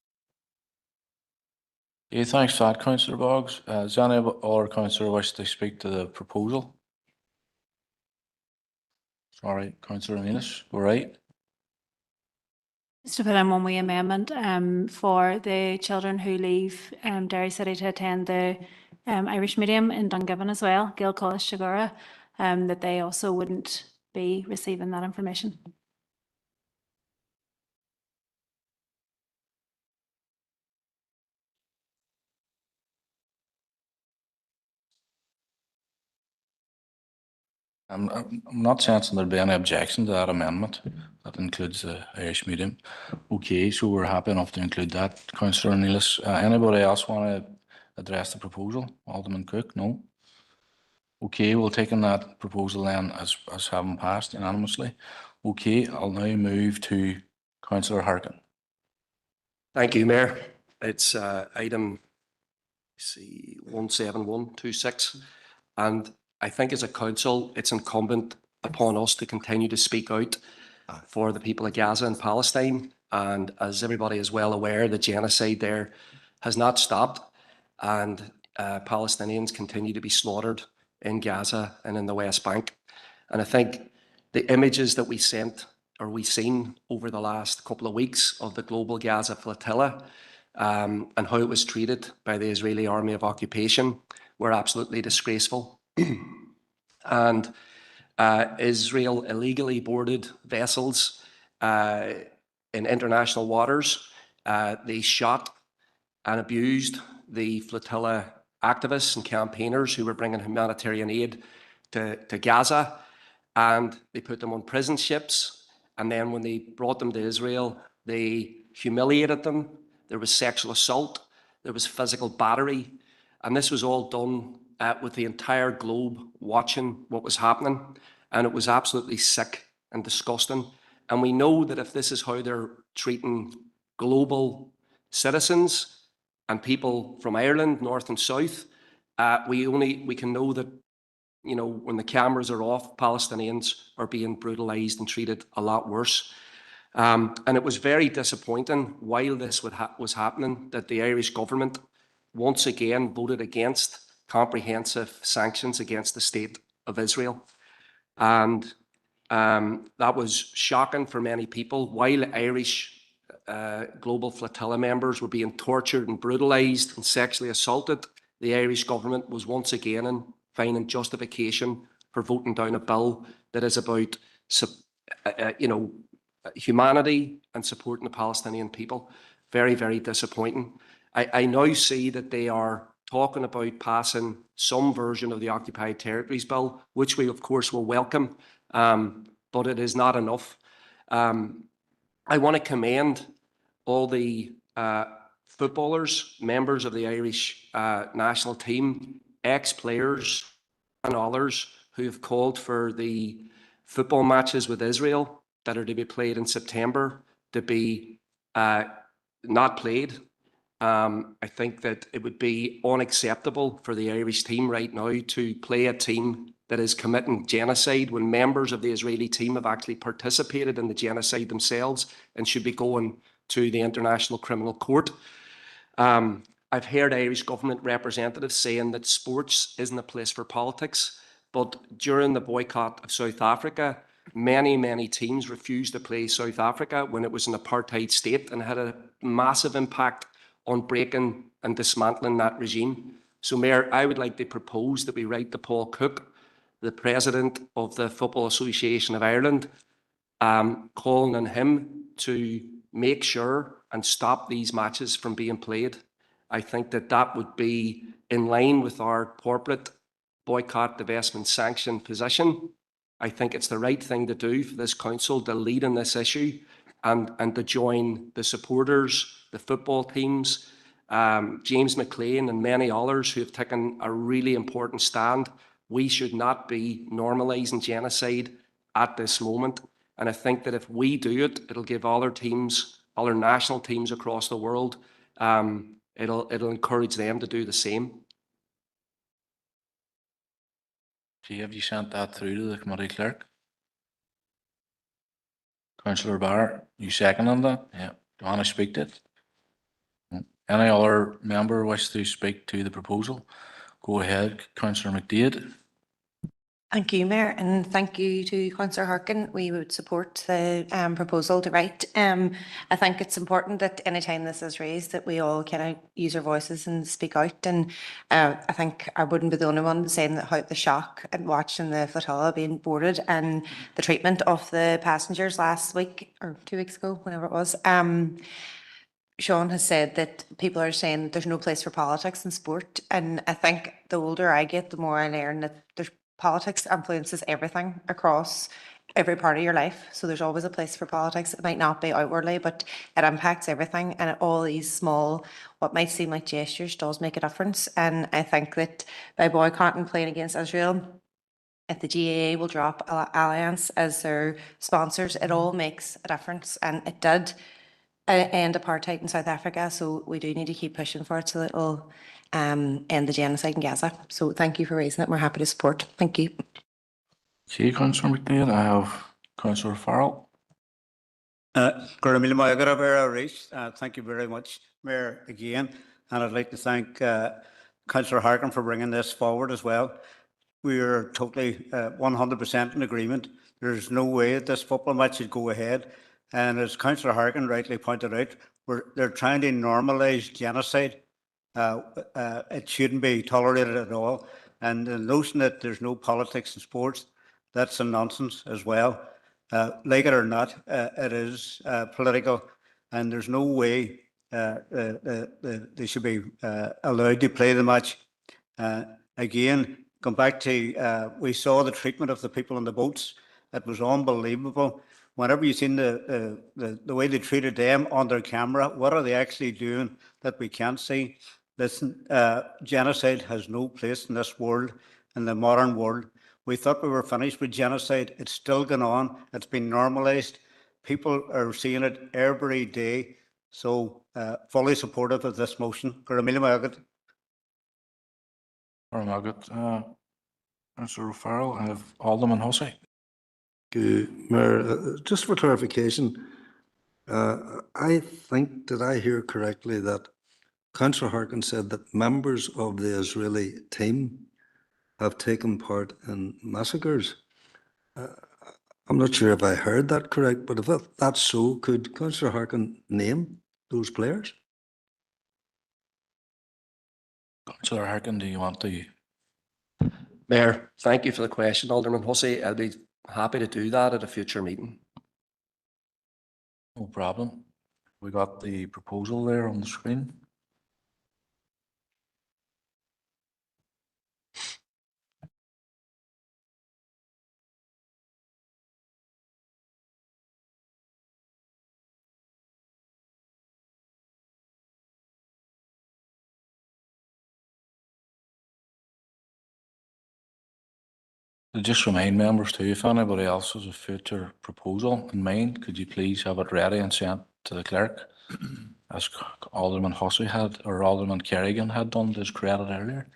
Yeah, thanks for that, Councillor Boggs. Does any other councillor wish to speak to the proposal? Sorry, Councillor Arenas, all right. Just to put in one wee amendment for the children who leave Derry City to attend the Irish medium in Dungiven as well, Gill College Shigura, that they also wouldn't be receiving that information. I'm not sensing there'd be any objection to that amendment. That includes the Irish medium. Okay, so we're happy enough to include that. Councillor Neelis, anybody else want to address the proposal? Alderman Cook, no? Okay, we'll take on that proposal then as having passed unanimously. Okay, I'll now move to Councillor Harkin. Thank you, Mayor. It's item 17126, and I think as a council, it's incumbent upon us to continue to speak out for the people of Gaza and Palestine. And as everybody is well aware, the genocide there has not stopped, and Palestinians continue to be slaughtered in Gaza and in the West Bank. And I think the images that we seen over the last couple of weeks of the global Gaza flotilla and how it was treated by the Israeli Army of Occupation were absolutely disgraceful. And Israel illegally boarded vessels in international waters. They shot and abused the flotilla activists and campaigners who were bringing humanitarian aid to Gaza, and they put them on prison ships. And then when they brought them to Israel, they humiliated them. There was sexual assault, there was physical battery, and this was all done with the entire globe watching what was happening. And it was absolutely sick and disgusting. And we know that if this is how they're treating global citizens and people from Ireland, north and south, we can know that, you know, when the cameras are off, Palestinians are being brutalized and treated a lot worse. And it was very disappointing while this was happening that the Irish government once again voted against comprehensive sanctions against the state of Israel. And that was shocking for many people. While Irish global flotilla members were being tortured and brutalized and sexually assaulted, the Irish government was once again finding justification for voting down a bill that is about, humanity and supporting the Palestinian people. Very, very disappointing. I now see that they are talking about passing some version of the Occupied Territories Bill, which we, of course, will welcome, but it is not enough. I want to commend all the footballers, members of the Irish national team, ex-players and others who have called for the football matches with Israel that are to be played in September to be not played. I think that it would be unacceptable for the Irish team right now to play a team that is committing genocide when members of the Israeli team have actually participated in the genocide themselves and should be going to the International Criminal Court. I've heard Irish government representatives saying that sports isn't a place for politics, but during the boycott of South Africa, many teams refused to play South Africa when it was an apartheid state, and had a massive impact on breaking and dismantling that regime. So, Mayor, I would like to propose that we write to Paul Cook, the President of the Football Association of Ireland, calling on him to make sure and stop these matches from being played. I think that that would be in line with our corporate boycott, divestment, sanction position. I think it's the right thing to do for this council to lead in this issue and to join the supporters, the football teams, James McLean and many others who have taken a really important stand. We should not be normalising genocide at this moment. And I think that if we do it, it'll give other teams, other national teams across the world, it'll encourage them to do the same. Gee, have you sent that through to the committee clerk? Councillor Barr, you seconding that? Yeah. Do you want to speak to it? Any other member wish to speak to the proposal? Go ahead, Councillor McDade. Thank you, Mayor, and thank you to Councillor Harkin. We would support the proposal to write. I think it's important that anytime this is raised, that we all kind of use our voices and speak out. And I think I wouldn't be the only one saying that how the shock and watching the flotilla being boarded and the treatment of the passengers last week or 2 weeks ago, whenever it was. Sean has said that people are saying there's no place for politics in sport. And I think the older I get, the more I learn that there's politics influences everything across every part of your life. So there's always a place for politics. It might not be outwardly, but it impacts everything. And all these small, what might seem like gestures does make a difference. And I think that by boycotting playing against Israel, if the GAA will drop Alliance as their sponsors, it all makes a difference. And it did end apartheid in South Africa, so we do need to keep pushing for it so that it'll end the genocide in Gaza. So thank you for raising it. We're happy to support. Thank you. See, Councillor McDade, I have Councillor Farrell. Thank you very much, Mayor, again. And I'd like to thank Councillor Harkin for bringing this forward as well. We are totally 100% in agreement. There's no way that this football match should go ahead. And as Councillor Harkin rightly pointed out, they're trying to normalise genocide. It shouldn't be tolerated at all. And the notion that there's no politics in sports, that's a nonsense as well. Like it or not, it is political, and there's no way they should be allowed to play the match. Again, come back to, we saw the treatment of the people on the boats. It was unbelievable. Whenever you've seen the way they treated them on their camera, what are they actually doing that we can't see? Listen, genocide has no place in this world, in the modern world. We thought we were finished with genocide. It's still going on. It's been normalised. People are seeing it every day. So fully supportive of this motion. Councillor Farrell, I have Alderman Hussey. Mayor, just for clarification, I think, did I hear correctly that Councillor Harkin said that members of the Israeli team have taken part in massacres? I'm not sure if I heard that correct, but if that's so, could Councillor Harkin name those players? Councillor Harkin, do you want to? Mayor, thank you for the question, Alderman Hussey. I'll be happy to do that at a future meeting. No problem. We got the proposal there on the screen. To just remind members too, if anybody else has a future proposal in mind, could you please have it ready and sent to the clerk, as Alderman Hussey had, or Alderman Kerrigan had done to his credit earlier.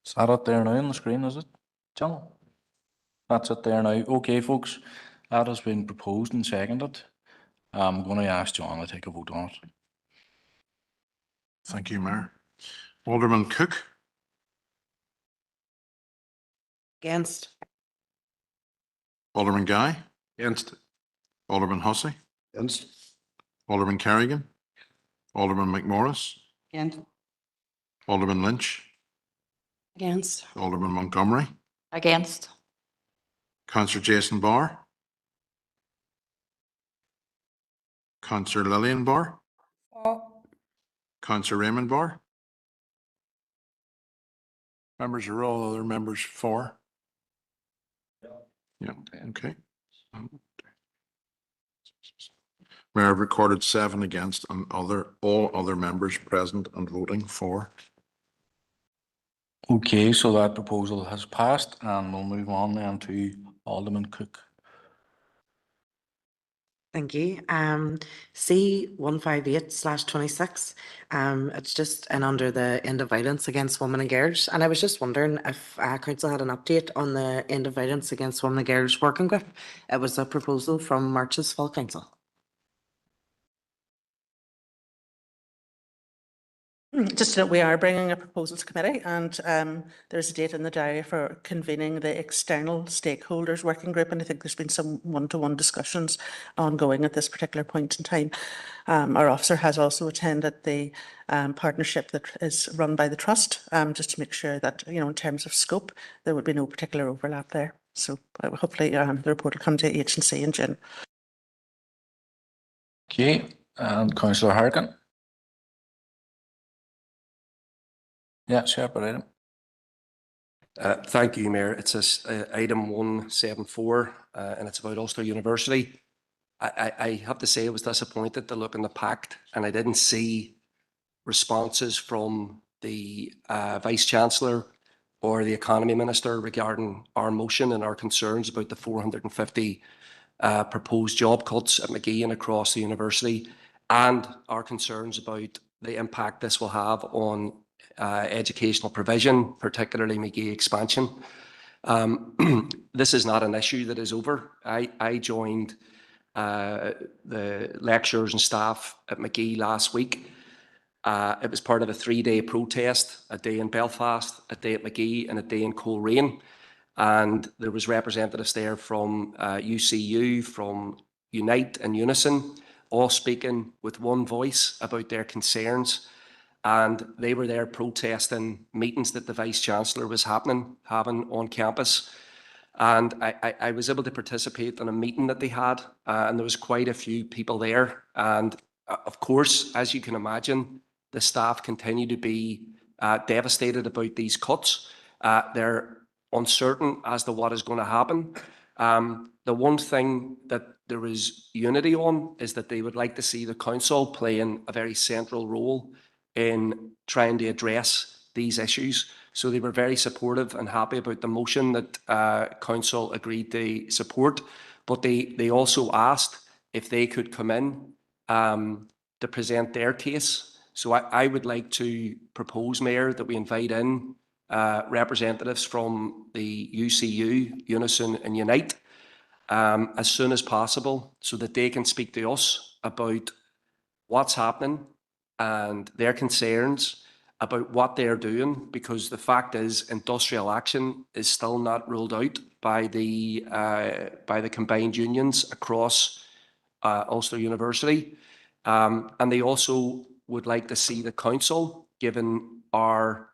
Is that it there now on the screen, is it, John? That's it there now. Okay, folks. That has been proposed and seconded. I'm going to ask John to take a vote on it. Thank you, Mayor. Alderman Cook, Against. Alderman Guy, Against. Alderman Hussey, Against. Alderman Carrigan, Alderman McMorris, Against. Alderman Lynch, Against. Alderman Montgomery, Against. Councillor Jason Barr, Councillor Lillian Barr, Councillor Raymond Barr. Members, are all other members for? Yeah, okay. Mayor, I've recorded 7 against and all other members present and voting for. Okay, so that proposal has passed, and we'll move on then to Alderman Cook. Thank you. C 158/26. It's just and under the end of violence against women and girls. And I was just wondering if council had an update on the end of violence against women and girls working group. It was a proposal from March's Fall Council. Just that we are bringing a proposal to committee, and there's a date in the diary for convening the external stakeholders working group, and I think there's been some one-to-one discussions ongoing at this particular point in time. Our officer has also attended the partnership that is run by the trust, just to make sure that, you know, in terms of scope, there would be no particular overlap there. So hopefully the report will come to H&C in June. Okay, and Councillor Harkin. Yeah, separate item. Thank you, Mayor. It's item 174, and it's about Ulster University. I have to say I was disappointed to look in the pact, and I didn't see responses from the Vice-Chancellor or the Economy Minister regarding our motion and our concerns about the 450 proposed job cuts at McGee and across the university, and our concerns about the impact this will have on educational provision, particularly McGee expansion. This is not an issue that is over. I joined the lecturers and staff at McGee last week. It was part of a 3-day protest, a day in Belfast, a day at McGee and a day in Coleraine. And there was representatives there from UCU, from Unite and Unison, all speaking with one voice about their concerns. And they were there protesting meetings that the Vice-Chancellor was having on campus. And I was able to participate in a meeting that they had, and there was quite a few people there. And of course, as you can imagine, the staff continue to be devastated about these cuts. They're uncertain as to what is going to happen. The one thing that there is unity on is that they would like to see the council playing a very central role in trying to address these issues. So they were very supportive and happy about the motion that council agreed to support. But they also asked if they could come in to present their case. So I would like to propose, Mayor, that we invite in representatives from the UCU, Unison and Unite as soon as possible so that they can speak to us about what's happening and their concerns about what they're doing, because the fact is industrial action is still not ruled out by the combined unions across Ulster University. And they also would like to see the council, given our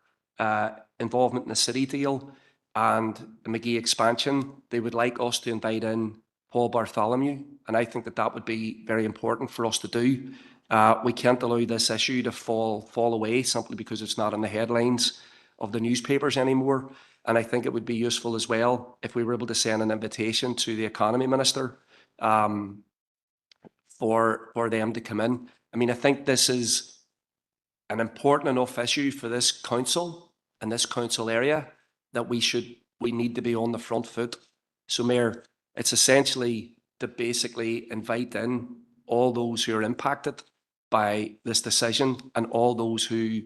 involvement in the city deal and the McGee expansion, they would like us to invite in Paul Bartholomew. And I think that that would be very important for us to do. We can't allow this issue to fall away simply because it's not in the headlines of the newspapers anymore. And I think it would be useful as well if we were able to send an invitation to the Economy Minister for them to come in. I mean, I think this is an important enough issue for this council and this council area that we need to be on the front foot. So, Mayor, it's essentially to basically invite in all those who are impacted by this decision and all those who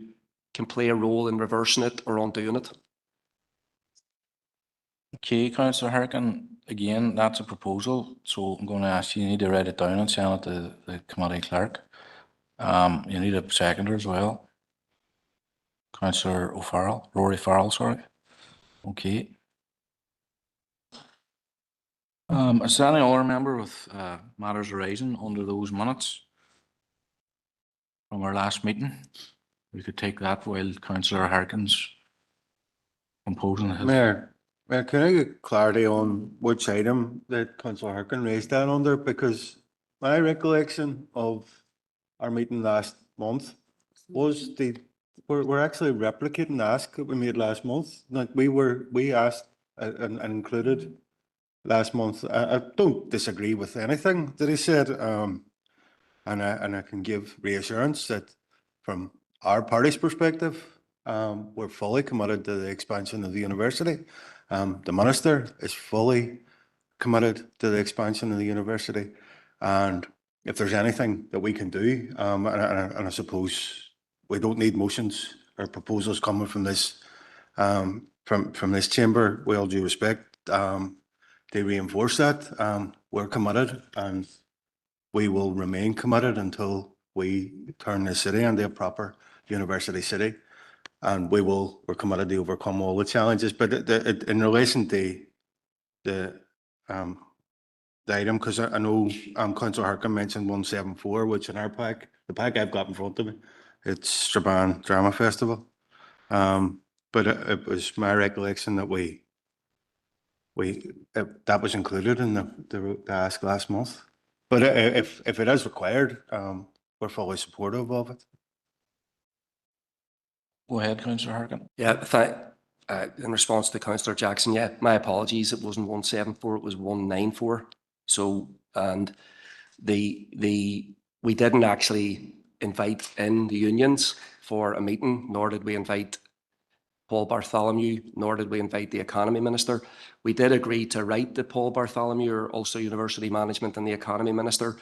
can play a role in reversing it or undoing it. Okay, Councillor Harkin, again, that's a proposal, so I'm going to ask you, you need to write it down and send it to the committee clerk. You need a seconder as well. Councillor O'Farrell, Rory Farrell, sorry. Okay. Is there any other member with matters arising under those minutes from our last meeting? We could take that while Councillor Harkins composing his. Mayor, can I get clarity on which item that Councillor Harkin raised that under? Because my recollection of our meeting last month was we're actually replicating the ask that we made last month. Like we asked and included last month. I don't disagree with anything that he said. And I can give reassurance that from our party's perspective, we're fully committed to the expansion of the university. The minister is fully committed to the expansion of the university. And if there's anything that we can do, and I suppose we don't need motions or proposals coming from this from this chamber, with all due respect, to reinforce that. We're committed and we will remain committed until we turn the city into a proper university city. And we're committed to overcome all the challenges. But in relation to the item, because I know Councillor Harkin mentioned 174, which in our pack, the pack I've got in front of me, it's Strabane Drama Festival. But it was my recollection that that was included in the ask last month. But if it is required, we're fully supportive of it. Go ahead, Councillor Harkin. Yeah, in response to Councillor Jackson, yeah, my apologies. It wasn't 174, it was 194. So, and we didn't actually invite in the unions for a meeting, nor did we invite Paul Bartholomew, nor did we invite the Economy Minister. We did agree to write to Paul Bartholomew, or also University Management, and the Economy Minister.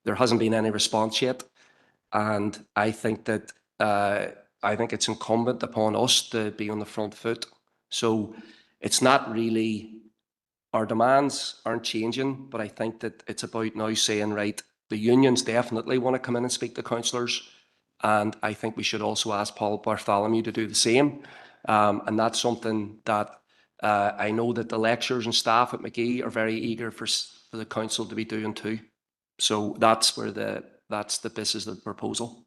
There hasn't been any response yet. And I think that I think it's incumbent upon us to be on the front foot. So it's not really, our demands aren't changing, but I think that it's about now saying, right, the unions definitely want to come in and speak to councillors. And I think we should also ask Paul Bartholomew to do the same. And that's something that I know that the lecturers and staff at McGee are very eager for the council to be doing too. So that's where that's the basis of the proposal.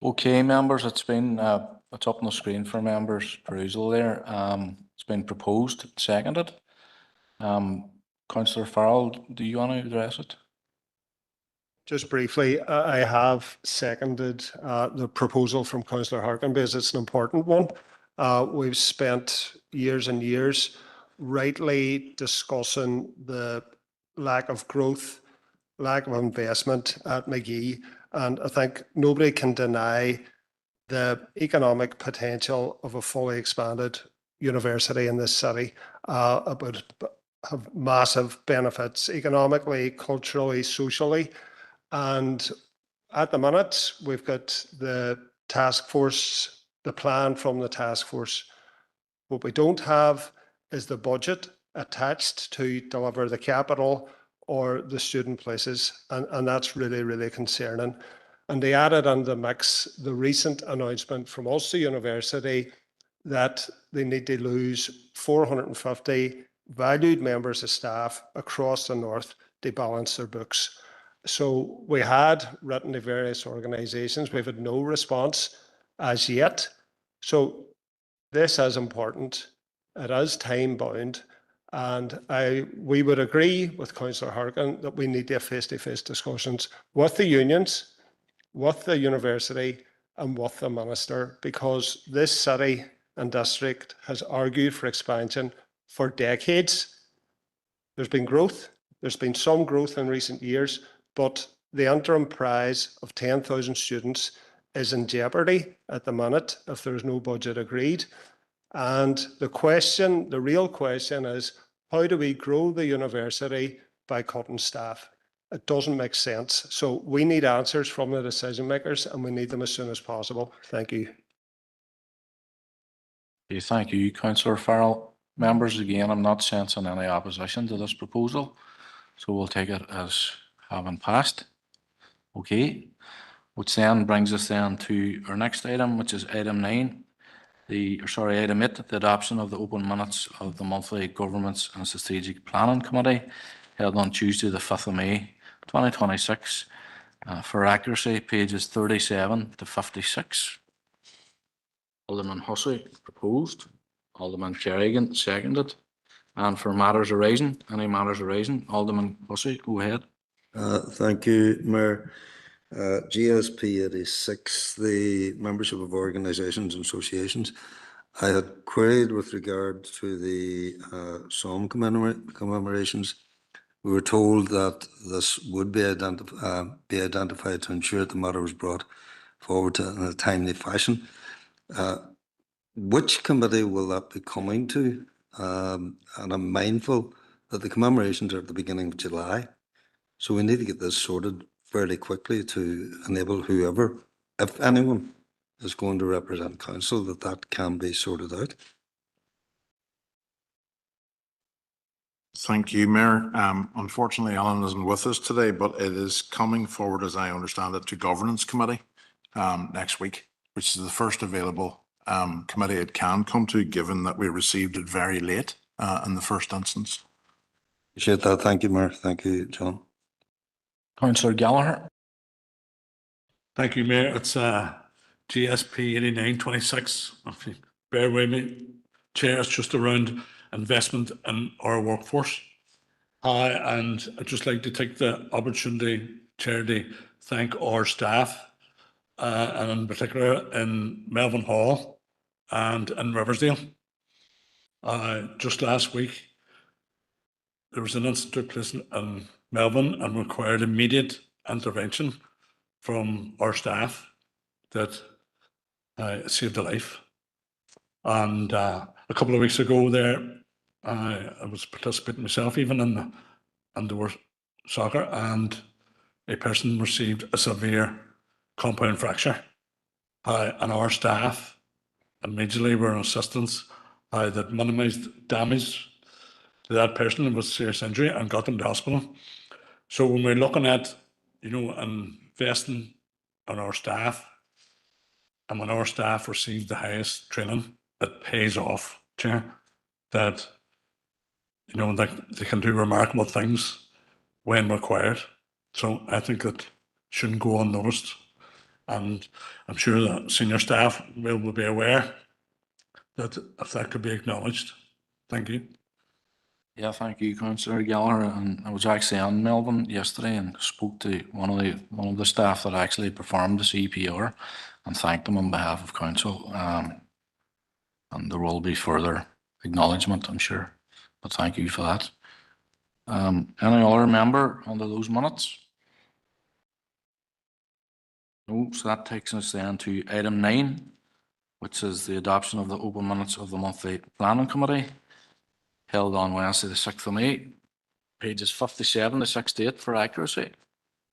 Okay, members, it's up on the screen for members' perusal there. It's been proposed, seconded. Councillor Farrell, do you want to address it? Just briefly, I have seconded the proposal from Councillor Harkin because it's an important one. We've spent years and years rightly discussing the lack of growth, lack of investment at McGee, and I think nobody can deny the economic potential of a fully expanded university in this city. It would have massive benefits economically, culturally, socially. And at the minute, we've got the task force, the plan from the task force. What we don't have is the budget attached to deliver the capital or the student places. And that's really, really concerning. And they added on the mix the recent announcement from Ulster University that they need to lose 450 valued members of staff across the north to balance their books. So we had written to various organisations. We've had no response as yet. So this is important. It is time bound. And we would agree with Councillor Harkin that we need to have face-to-face discussions with the unions, with the university and with the minister, because this city and district has argued for expansion for decades. There's been growth. There's been some growth in recent years, but the interim prize of 10,000 students is in jeopardy at the minute if there's no budget agreed. And the real question is, how do we grow the university by cutting staff? It doesn't make sense. So we need answers from the decision makers and we need them as soon as possible. Thank you. Okay, thank you, Councillor Farrell. Members, again, I'm not sensing any opposition to this proposal, so we'll take it as having passed. Okay, which then brings us then to our next item, which is item 9. Item 8, the adoption of the open minutes of the monthly Governments and Strategic Planning Committee held on Tuesday, the 5th of May, 2026. For accuracy, pages 37 to 56. Alderman Hussey proposed. Alderman Kerrigan seconded. And for matters arising, any matters arising, Alderman Hussey, go ahead. Thank you, Mayor. GSP 86, the membership of organisations and associations. I had queried with regard to the Somme commemorations. We were told that this would be identified to ensure that the matter was brought forward in a timely fashion. Which committee will that be coming to? And I'm mindful that the commemorations are at the beginning of July. So we need to get this sorted fairly quickly to enable whoever, if anyone, is going to represent council, that can be sorted out. Thank you, Mayor. Unfortunately, Alan isn't with us today, but it is coming forward, as I understand it, to Governance Committee next week, which is the first available committee it can come to, given that we received it very late in the first instance. Appreciate that. Thank you, Mayor. Thank you, John. Councillor Gallagher. Thank you, Mayor. It's GSP 8926. Bear with me. Chair, it's just around investment in our workforce. And I'd just like to take the opportunity, Chair, to thank our staff, and in particular in Melvin Hall and in Riversdale. Just last week, there was an incident took place in Melbourne and required immediate intervention from our staff that saved a life. And a couple of weeks ago there, I was participating myself even in the indoor soccer, and a person received a severe compound fracture. And our staff immediately were in assistance that minimised damage to that person with serious injury and got them to hospital. So when we're looking at, investing in our staff, and when our staff receive the highest training, it pays off, Chair, that, they can do remarkable things when required. So I think that shouldn't go unnoticed. And I'm sure that senior staff will be aware that if that could be acknowledged. Thank you. Yeah, thank you, Councillor Gallagher. And I was actually in Melbourne yesterday and spoke to one of the staff that actually performed the CPR and thanked them on behalf of council. And there will be further acknowledgement, I'm sure. But thank you for that. Any other member under those minutes? No, so that takes us then to item 9, which is the adoption of the open minutes of the monthly planning committee held on Wednesday, the 6th of May, pages 57 to 68 for accuracy.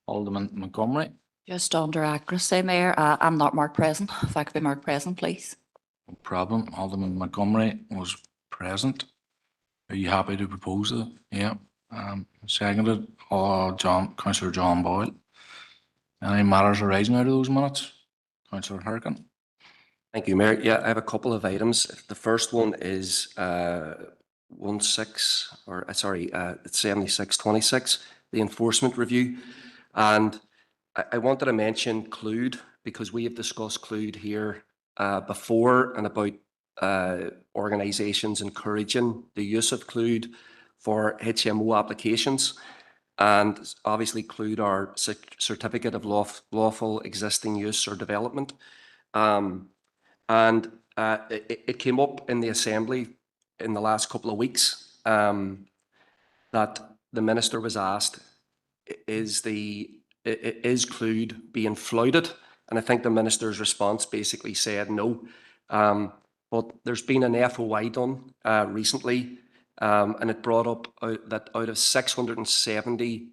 Alderman Montgomery. Just under accuracy, Mayor, I'm not marked present. If I could be marked present, please. No problem. Alderman Montgomery was present. Are you happy to propose it? Yeah. Seconded. Councillor John Boyle. Any matters arising out of those minutes? Councillor Harkin. Thank you, Mayor. Yeah, I have a couple of items. The first one is 7626, the enforcement review. And I wanted to mention Clued because we have discussed Clued here before and about organisations encouraging the use of Clued for HMO applications. And obviously Clued our certificate of lawful existing use or development. It came up in the Assembly in the last couple of weeks that the Minister was asked, is Clued being flouted? And I think the Minister's response basically said no. But there's been an FOI done recently, and it brought up that out of 670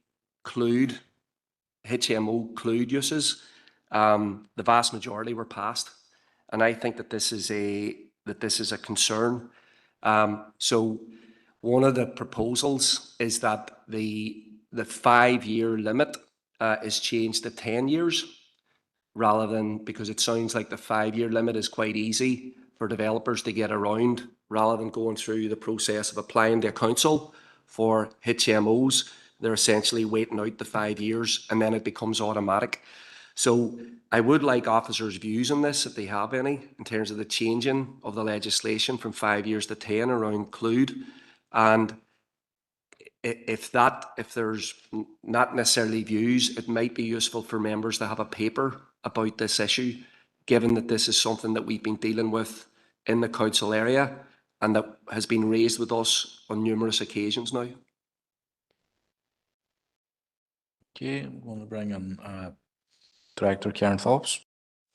HMO Clued uses, the vast majority were passed. And I think that this is a concern So one of the proposals is that the 5-year limit is changed to 10 years rather than, because it sounds like the 5-year limit is quite easy for developers to get around rather than going through the process of applying to a council for HMOs. They're essentially waiting out the 5 years and then it becomes automatic. So I would like officers' views on this, if they have any, in terms of the changing of the legislation from 5 years to 10 around Clued. And if there's not necessarily views, it might be useful for members to have a paper about this issue, given that this is something that we've been dealing with in the council area and that has been raised with us on numerous occasions now. Okay, I'm going to bring in Director Karen Phillips.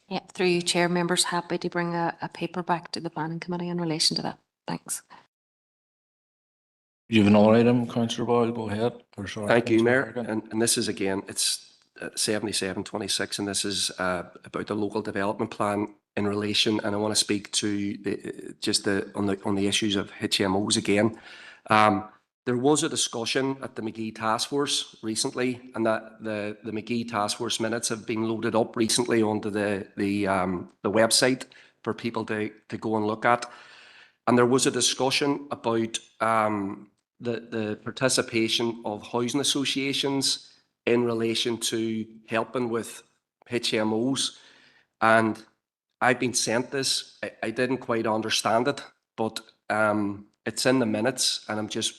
Yeah, through you, Chair, members happy to bring a paper back to the Planning Committee in relation to that. Thanks. You have another item, Councillor Boyle, go ahead. Or sorry, Thank you, Councillor Mayor. Harkin. And this is again, it's 7726, and this is about the local development plan in relation, and I want to speak to on the issues of HMOs again. There was a discussion at the McGee Task Force recently, and that the McGee Task Force minutes have been loaded up recently onto the website for people to go and look at. And there was a discussion about the participation of housing associations in relation to helping with HMOs. And I've been sent this. I didn't quite understand it, but it's in the minutes, and I'm just,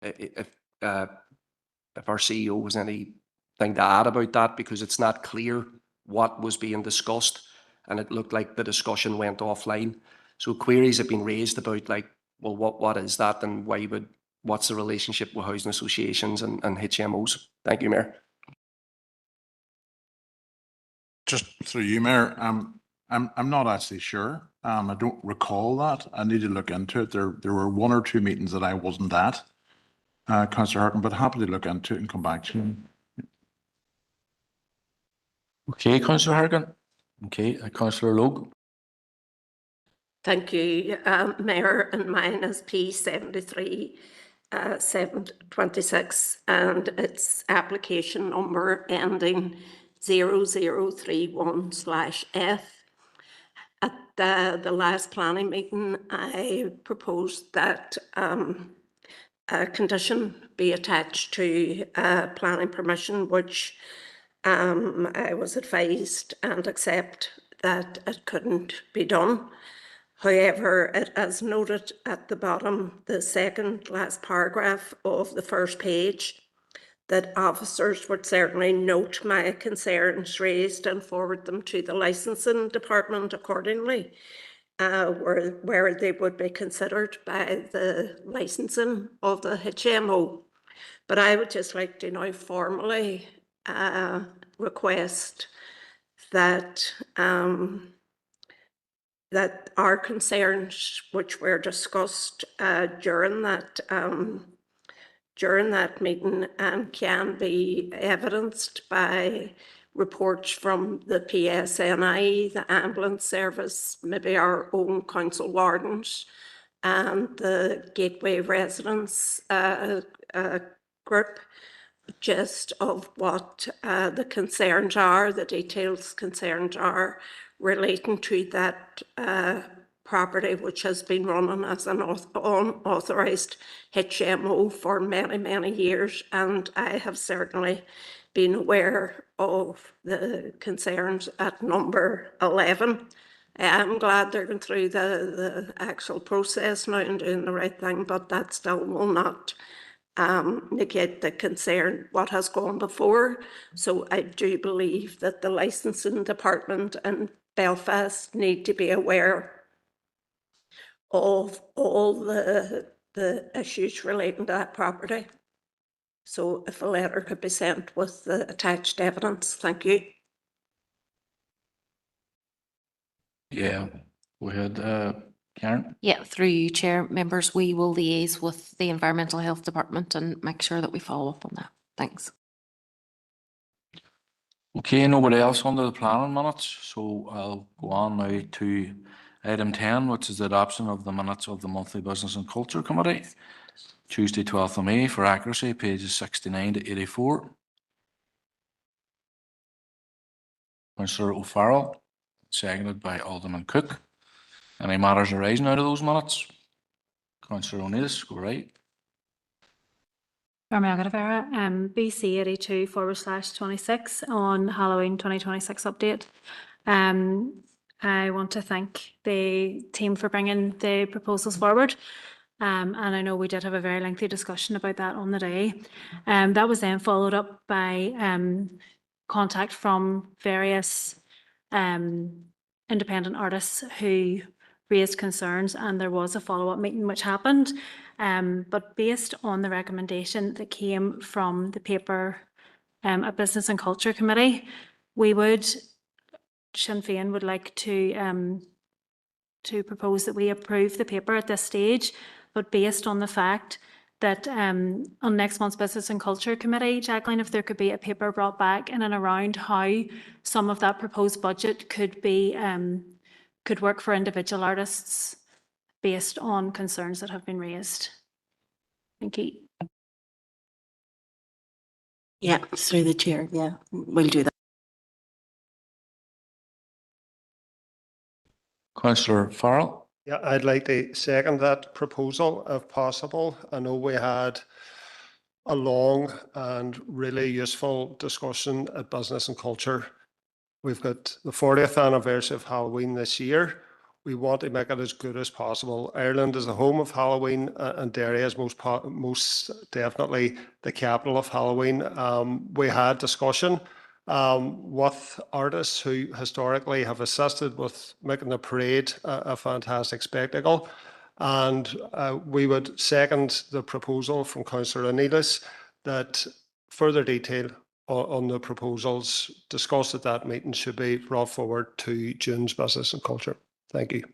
if our CEO has anything to add about that, because it's not clear what was being discussed, and it looked like the discussion went offline. So queries have been raised about, like, well, what is that, and what's the relationship with housing associations and HMOs? Thank you, Mayor. Just through you, Mayor, I'm not actually sure. I don't recall that. I need to look into it. There were 1 or 2 meetings that I wasn't at, Councillor Harkin, but happy to look into it and come back to you. Okay, Councillor Harkin. Okay, Councillor Logue. Thank you, Mayor, and mine is P73 726, and its application number ending 0031/F. At the last planning meeting, I proposed that a condition be attached to planning permission, which I was advised and accept that it couldn't be done. However, it is noted at the bottom, the second last paragraph of the first page, that officers would certainly note my concerns raised and forward them to the licensing department accordingly, where they would be considered by the licensing of the HMO. But I would just like to now formally request that that our concerns, which were discussed during that meeting, can be evidenced by reports from the PSNI, the ambulance service, maybe our own council wardens, and the Gateway residents group, just of what the concerns are, the details concerns are relating to that property, which has been running as an unauthorised HMO for many, many years. And I have certainly been aware of the concerns at number 11. I am glad they're going through the actual process now and doing the right thing, but that still will not negate the concern what has gone before. So I do believe that the licensing department in Belfast need to be aware of all the issues relating to that property. So if a letter could be sent with the attached evidence, thank you. Yeah, go ahead, Karen. Yeah, through you, Chair, members, we will liaise with the Environmental Health Department and make sure that we follow up on that. Thanks. Okay, nobody else under the planning minutes, so I'll go on now to Item 10, which is the adoption of the minutes of the monthly Business and Culture Committee, Tuesday, 12th of May, for accuracy, pages 69 to 84. Councillor O'Farrell, seconded by Alderman Cook. Any matters arising out of those minutes? Councillor O'Neill, go right. BC 82/26 on Halloween 2026 update. I want to thank the team for bringing the proposals forward. And I know we did have a very lengthy discussion about that on the day. That was then followed up by contact from various independent artists who raised concerns, and there was a follow-up meeting which happened. But based on the recommendation that came from the paper, a Business and Culture Committee, Sinn Féin would like to propose that we approve the paper at this stage, but based on the fact that on next month's Business and Culture Committee, Jacqueline, if there could be a paper brought back in and around how some of that proposed budget could be could work for individual artists based on concerns that have been raised. Thank you. Yeah, through the chair. Yeah, we'll do that. Councillor Farrell. Yeah, I'd like to second that proposal if possible. I know we had a long and really useful discussion at Business and Culture. We've got the 40th anniversary of Halloween this year. We want to make it as good as possible. Ireland is the home of Halloween, and Derry is most definitely the capital of Halloween. We had discussion with artists who historically have assisted with making the parade a fantastic spectacle. And we would second the proposal from Councillor O'Neill that further detail on the proposals discussed at that meeting should be brought forward to June's Business and Culture. Thank you.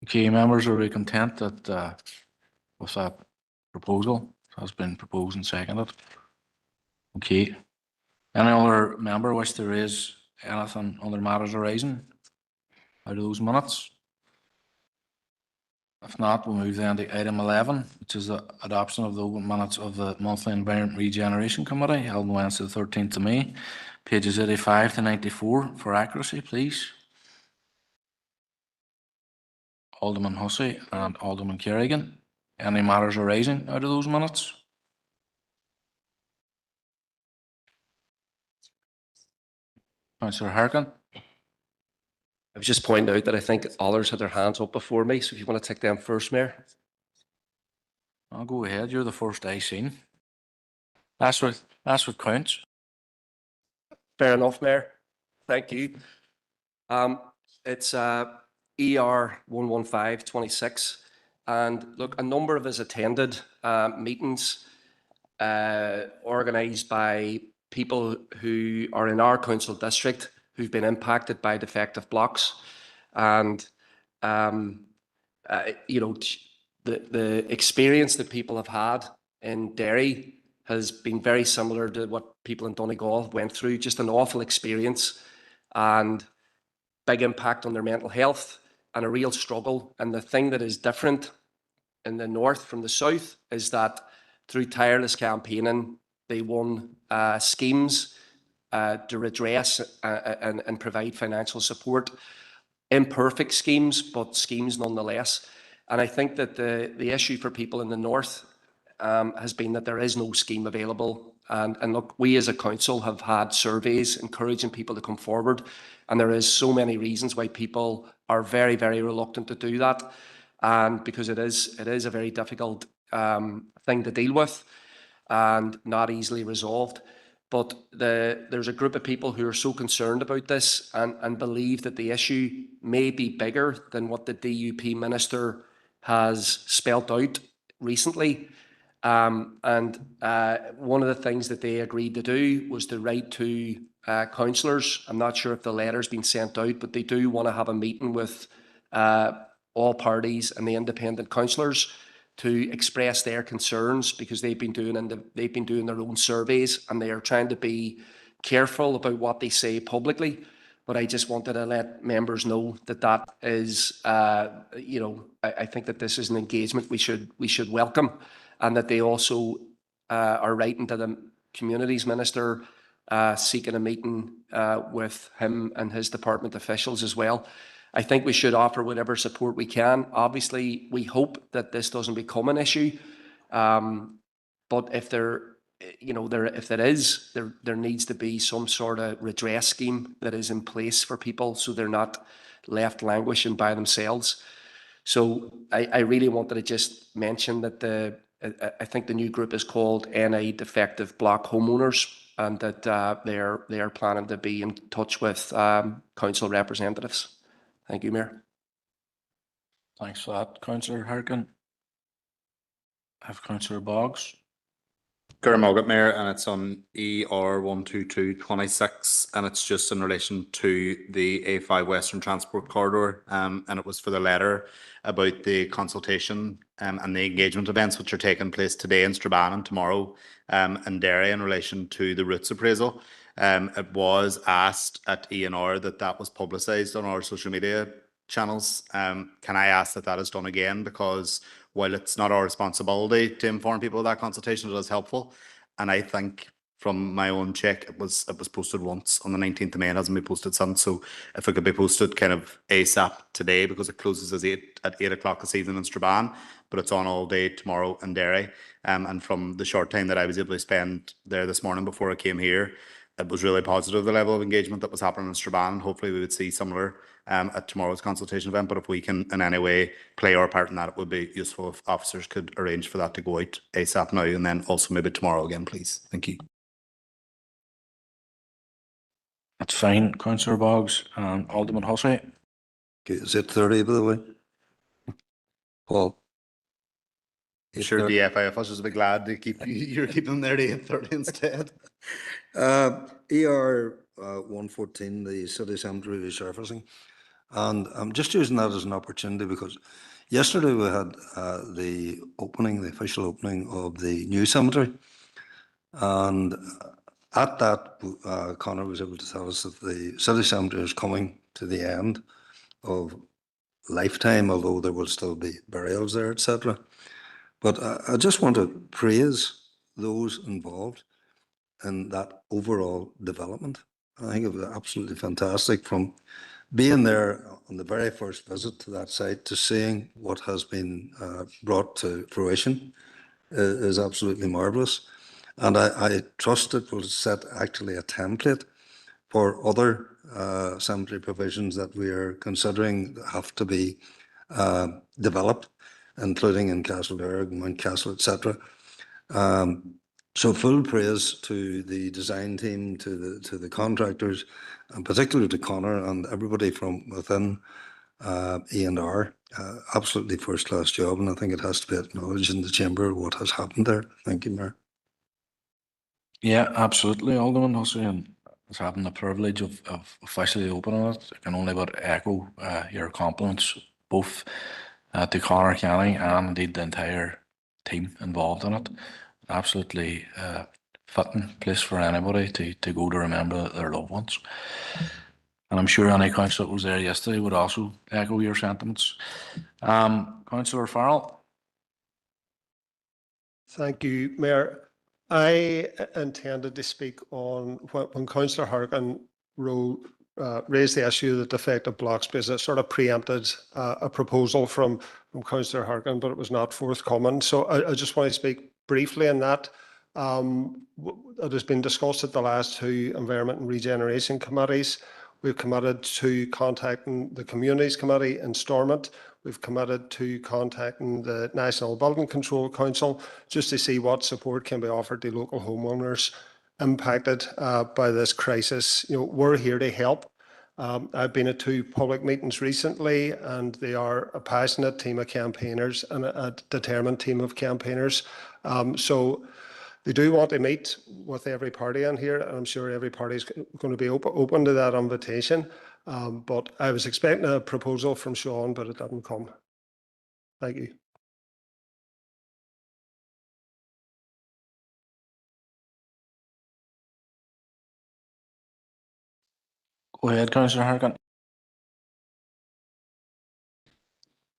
Okay, members, are we content that with that proposal has been proposed and seconded? Okay. Any other member wish to raise anything, other matters arising out of those minutes? If not, we'll move then to item 11, which is the adoption of the minutes of the monthly Environment Regeneration Committee held on Wednesday, the 13th of May, pages 85 to 94 for accuracy, please. Alderman Hussey and Alderman Kerrigan. Any matters arising out of those minutes? Councillor Harkin. I was just pointing out that I think others had their hands up before me, so if you want to take them first, Mayor. I'll go ahead. You're the first I seen. That's what counts. Fair enough, Mayor. Thank you. It's ER 11526, and look, a number of us attended meetings organised by people who are in our council district who've been impacted by defective blocks, and you know, the experience that people have had in Derry has been very similar to what people in Donegal went through. Just an awful experience and big impact on their mental health and a real struggle. And the thing that is different in the north from the south is that through tireless campaigning, they won schemes to redress and provide financial support. Imperfect schemes, but schemes nonetheless. And I think that the issue for people in the north has been that there is no scheme available. And look, we as a council have had surveys encouraging people to come forward. And there is so many reasons why people are very, very reluctant to do that. And because it is a very difficult thing to deal with and not easily resolved. But there's a group of people who are so concerned about this and believe that the issue may be bigger than what the DUP minister has spelt out recently. And one of the things that they agreed to do was to write to councillors. I'm not sure if the letter's been sent out, but they do want to have a meeting with all parties and the independent councillors to express their concerns because they've been doing their own surveys and they are trying to be careful about what they say publicly. But I just wanted to let members know that that is, you know, I think that this is an engagement we should welcome, and that they also are writing to the Communities Minister seeking a meeting with him and his department officials as well. I think we should offer whatever support we can. Obviously, we hope that this doesn't become an issue, but if there needs to be some sort of redress scheme that is in place for people so they're not left languishing by themselves. So I really wanted to just mention that I think the new group is called NI Defective Block Homeowners, and that they are planning to be in touch with council representatives. Thank you, Mayor. Thanks for that, Councillor Harkin. I have Councillor Boggs. Gurmogget, Mayor, and it's on ER 12226, and it's just in relation to the A5 Western Transport Corridor, and it was for the letter about the consultation and the engagement events which are taking place today in Strabane and tomorrow in Derry in relation to the routes appraisal. It was asked at ENR that was publicised on our social media channels. Can I ask that is done again, because while it's not our responsibility to inform people of that consultation, it is helpful. And I think from my own check, it was posted once on the 19th of May. It hasn't been posted since. So if it could be posted kind of ASAP today, because it closes at 8 o'clock this evening in Strabane, but it's on all day tomorrow in Derry. And from the short time that I was able to spend there this morning before I came here, it was really positive, the level of engagement that was happening in Strabane. Hopefully we would see similar at tomorrow's consultation event, but if we can in any way play our part in that, it would be useful if officers could arrange for that to go out ASAP now, and then also maybe tomorrow again, please. Thank you. That's fine, Councillor Boggs. Alderman Hussey. Okay, is it 30, by the way? Paul? I'm sure DFI officials will be glad to keep you're keeping them there to 8:30 instead. ER 114, the city cemetery resurfacing. And I'm just using that as an opportunity because yesterday we had the official opening of the new cemetery. And at that, Conor was able to tell us that the city cemetery is coming to the end of lifetime, although there will still be burials there, etc. But I just want to praise those involved in that overall development. I think it was absolutely fantastic, from being there on the very first visit to that site to seeing what has been brought to fruition is absolutely marvellous. And I trust it will set actually a template for other cemetery provisions that we are considering have to be developed, including in Castleberg, Mountcastle, etc. So full praise to the design team, to the contractors, and particularly to Conor and everybody from within E&R. Absolutely first-class job, and I think it has to be acknowledged in the chamber what has happened there. Thank you, Mayor. Yeah, absolutely, Alderman Hussey, and was having the privilege of officially opening it. I can only but echo your compliments, both to Conor Kenny and indeed the entire team involved in it. Absolutely fitting place for anybody to go to remember their loved ones. And I'm sure any councillor that was there yesterday would also echo your sentiments. Councillor Farrell. Thank you, Mayor. I intended to speak on when Councillor Harkin raised the issue of the defective block space. It sort of preempted a proposal from Councillor Harkin, but it was not forthcoming. So I just want to speak briefly on that. It has been discussed at the last two Environment and Regeneration Committees. We've committed to contacting the Communities Committee in Stormont. We've committed to contacting the National Building Control Council just to see what support can be offered to local homeowners impacted by this crisis. You know, we're here to help. I've been at two public meetings recently, and they are a passionate team of campaigners and a determined team of campaigners. So they do want to meet with every party in here, and I'm sure every party is going to be open to that invitation. But I was expecting a proposal from Sean, but it didn't come. Thank you. Go ahead, Councillor Harkin.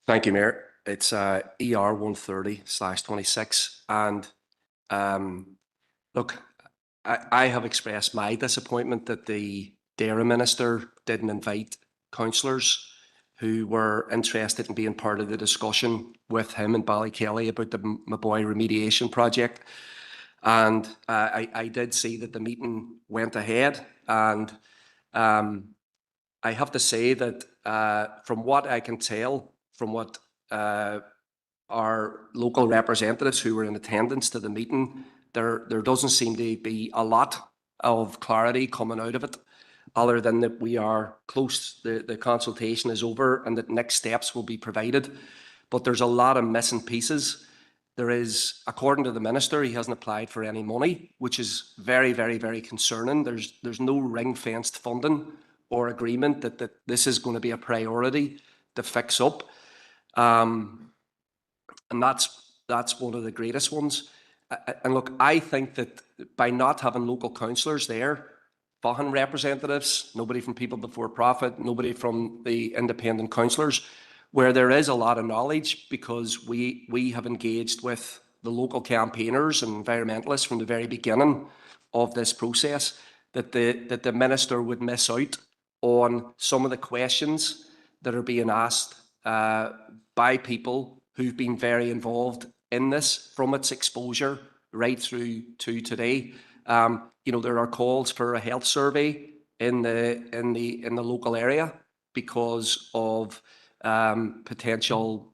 Thank you, Mayor. It's ER 130/26. And look, I have expressed my disappointment that the Dairy Minister didn't invite councillors who were interested in being part of the discussion with him in Ballykelly about the Maboy remediation project. And I did see that the meeting went ahead, and I have to say that from what I can tell, from what our local representatives who were in attendance to the meeting, there doesn't seem to be a lot of clarity coming out of it, other than that we are close, the consultation is over, and that next steps will be provided. But there's a lot of missing pieces. There is, according to the minister, he hasn't applied for any money, which is very, very, very concerning. There's no ring-fenced funding or agreement that this is going to be a priority to fix up. And that's one of the greatest ones. And look, I think that by not having local councillors there, Vaughan representatives, nobody from People Before Profit, nobody from the independent councillors, where there is a lot of knowledge, because we have engaged with the local campaigners and environmentalists from the very beginning of this process, that the minister would miss out on some of the questions that are being asked by people who've been very involved in this from its exposure right through to today. There are calls for a health survey in the local area because of potential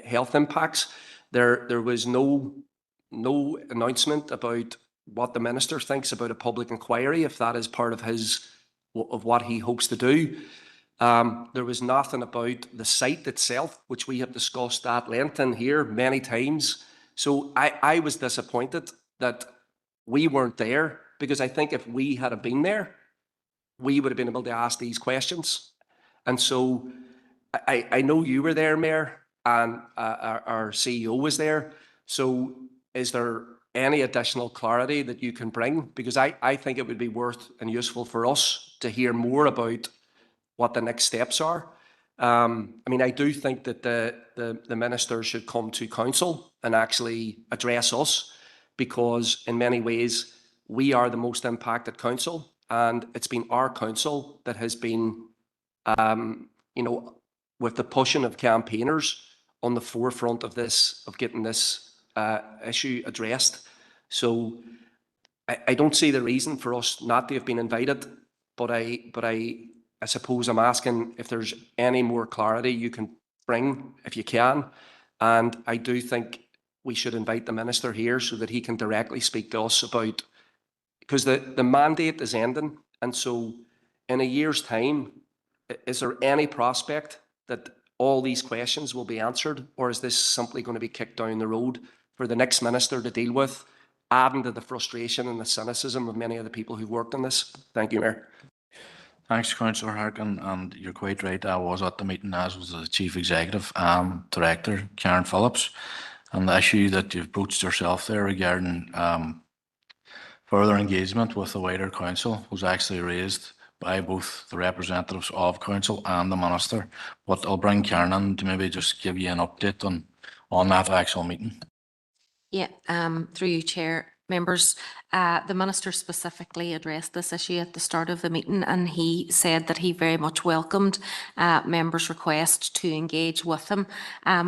health impacts. There was no announcement about what the minister thinks about a public inquiry, if that is part of what he hopes to do. There was nothing about the site itself, which we have discussed at length in here many times. So I was disappointed that we weren't there, because I think if we had been there, we would have been able to ask these questions. And so I know you were there, Mayor, and our CEO was there. So is there any additional clarity that you can bring? Because I think it would be worth and useful for us to hear more about what the next steps are. I do think that the minister should come to council and actually address us, because in many ways we are the most impacted council, and it's been our council that has been, with the pushing of campaigners on the forefront of getting this issue addressed. So I don't see the reason for us not to have been invited, but I suppose I'm asking if there's any more clarity you can bring, if you can. And I do think we should invite the minister here so that he can directly speak to us about, because the mandate is ending. And so in a year's time, is there any prospect that all these questions will be answered, or is this simply going to be kicked down the road for the next minister to deal with, adding to the frustration and the cynicism of many of the people who worked on this? Thank you, Mayor. Thanks, Councillor Harkin, and you're quite right. I was at the meeting, as was the Chief Executive and Director, Karen Phillips, and the issue that you've broached yourself there regarding further engagement with the wider council was actually raised by both the representatives of council and the minister. But I'll bring Karen in to maybe just give you an update on that actual meeting. Yeah, through you, Chair. Members, the Minister specifically addressed this issue at the start of the meeting, and he said that he very much welcomed members' request to engage with him.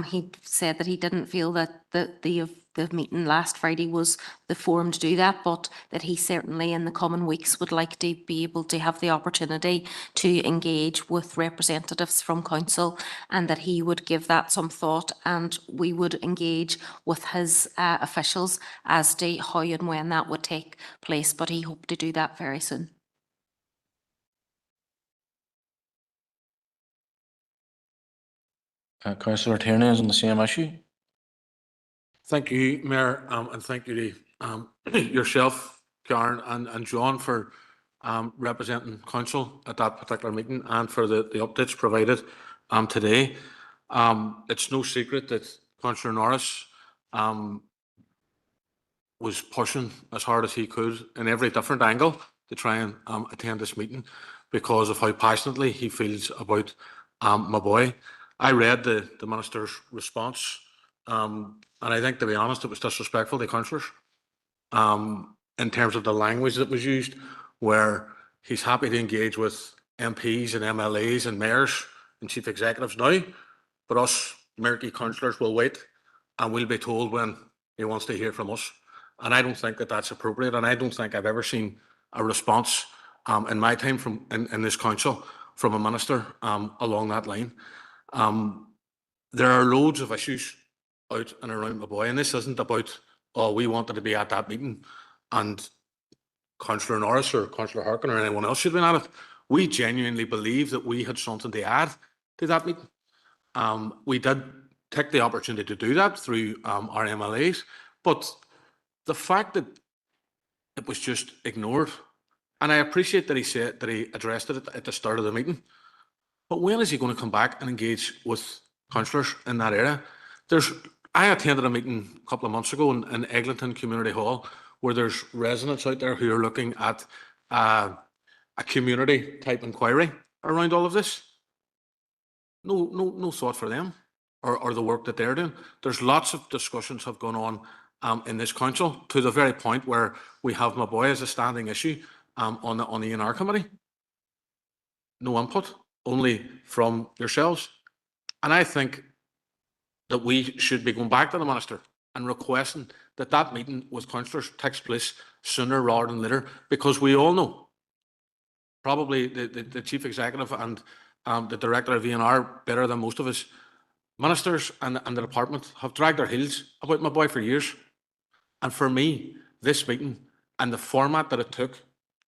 He said that he didn't feel that the meeting last Friday was the forum to do that, but that he certainly in the coming weeks would like to be able to have the opportunity to engage with representatives from council, and that he would give that some thought, and we would engage with his officials as to how and when that would take place, but he hoped to do that very soon. Councillor Tierney is on the same issue. Thank you, Mayor, and thank you to yourself, Karen, and John for representing council at that particular meeting, and for the updates provided today. It's no secret that Councillor Norris was pushing as hard as he could in every different angle to try and attend this meeting. because of how passionately he feels about my boy. I read the minister's response, and I think, to be honest, it was disrespectful to councillors in terms of the language that was used, where he's happy to engage with MPs and MLAs and mayors and chief executives now, but us Merky councillors will wait and we'll be told when he wants to hear from us. And I don't think that that's appropriate, and I don't think I've ever seen a response in my time in this council from a minister along that line. There are loads of issues out and around my boy, and this isn't about, oh, we wanted to be at that meeting and Councillor Norris or Councillor Harkin or anyone else should have been at it. We genuinely believe that we had something to add to that meeting. We did take the opportunity to do that through our MLAs, but the fact that it was just ignored, and I appreciate that he said that he addressed it at the start of the meeting, but when is he going to come back and engage with councillors in that area? I attended a meeting a couple of months ago in Eglinton Community Hall, where there's residents out there who are looking at a community type inquiry around all of this. No thought for them or the work that they're doing. There's lots of discussions have gone on in this council, to the very point where we have my boy as a standing issue on the ENR committee. No input, only from yourselves. And I think that we should be going back to the minister and requesting that that meeting with councillors takes place sooner rather than later, because we all know, probably the chief executive and the director of ENR better than most of us, ministers and the department have dragged their heels about my boy for years. And for me, this meeting and the format that it took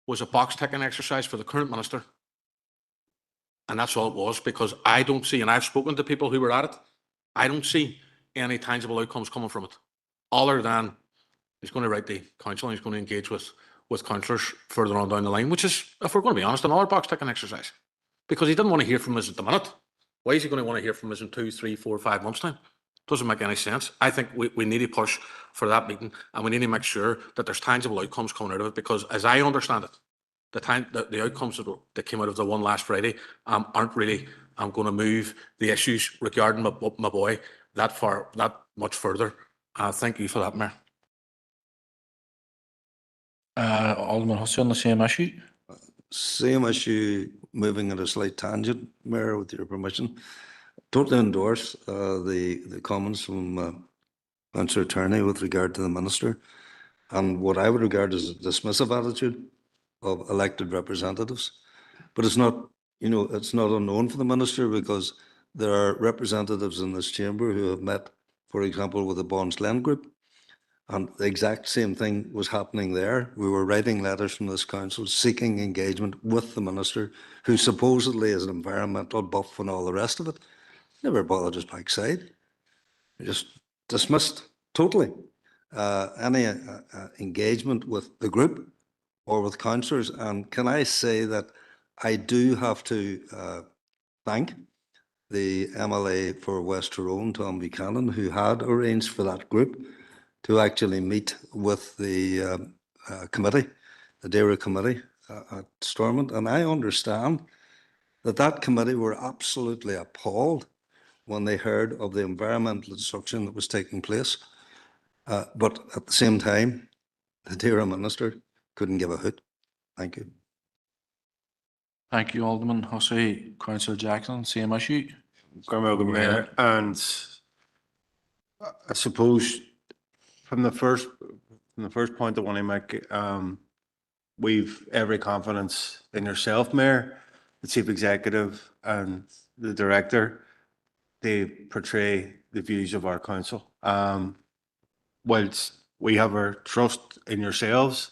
was a box ticking exercise for the current minister. And that's all it was, because I don't see, and I've spoken to people who were at it, I don't see any tangible outcomes coming from it, other than he's going to write the council and he's going to engage with councillors further on down the line, which is, if we're going to be honest, another box ticking exercise. Because he didn't want to hear from us at the minute. Why is he going to want to hear from us in 2, 3, 4, 5 months' time? Doesn't make any sense. I think we need to push for that meeting, and we need to make sure that there's tangible outcomes coming out of it, because as I understand it, the outcomes that came out of the one last Friday aren't really going to move the issues regarding my boy that much further. Thank you for that, Mayor. Alderman Hussey on the same issue. Same issue, moving at a slight tangent, Mayor, with your permission. Totally endorse the comments from Councillor Turney with regard to the minister and what I would regard as a dismissive attitude of elected representatives. But it's not, it's not unknown for the minister, because there are representatives in this chamber who have met, for example, with the Bonds Lend Group, and the exact same thing was happening there. We were writing letters from this council seeking engagement with the minister, who supposedly is an environmental buff and all the rest of it. Never bothered his backside. Just dismissed totally any engagement with the group or with councillors. And can I say that I do have to thank the MLA for West Tyrone, Tom Buchanan, who had arranged for that group to actually meet with the committee, the DAERA committee at Stormont. And I understand that committee were absolutely appalled when they heard of the environmental destruction that was taking place. But at the same time, the DAERA minister couldn't give a hoot. Thank you. Thank you, Alderman Hussey. Councillor Jackson, same issue. Mayor, and I suppose from the first point I want to make, we've every confidence in yourself, Mayor, the Chief Executive and the Director. They portray the views of our council. Whilst we have our trust in yourselves,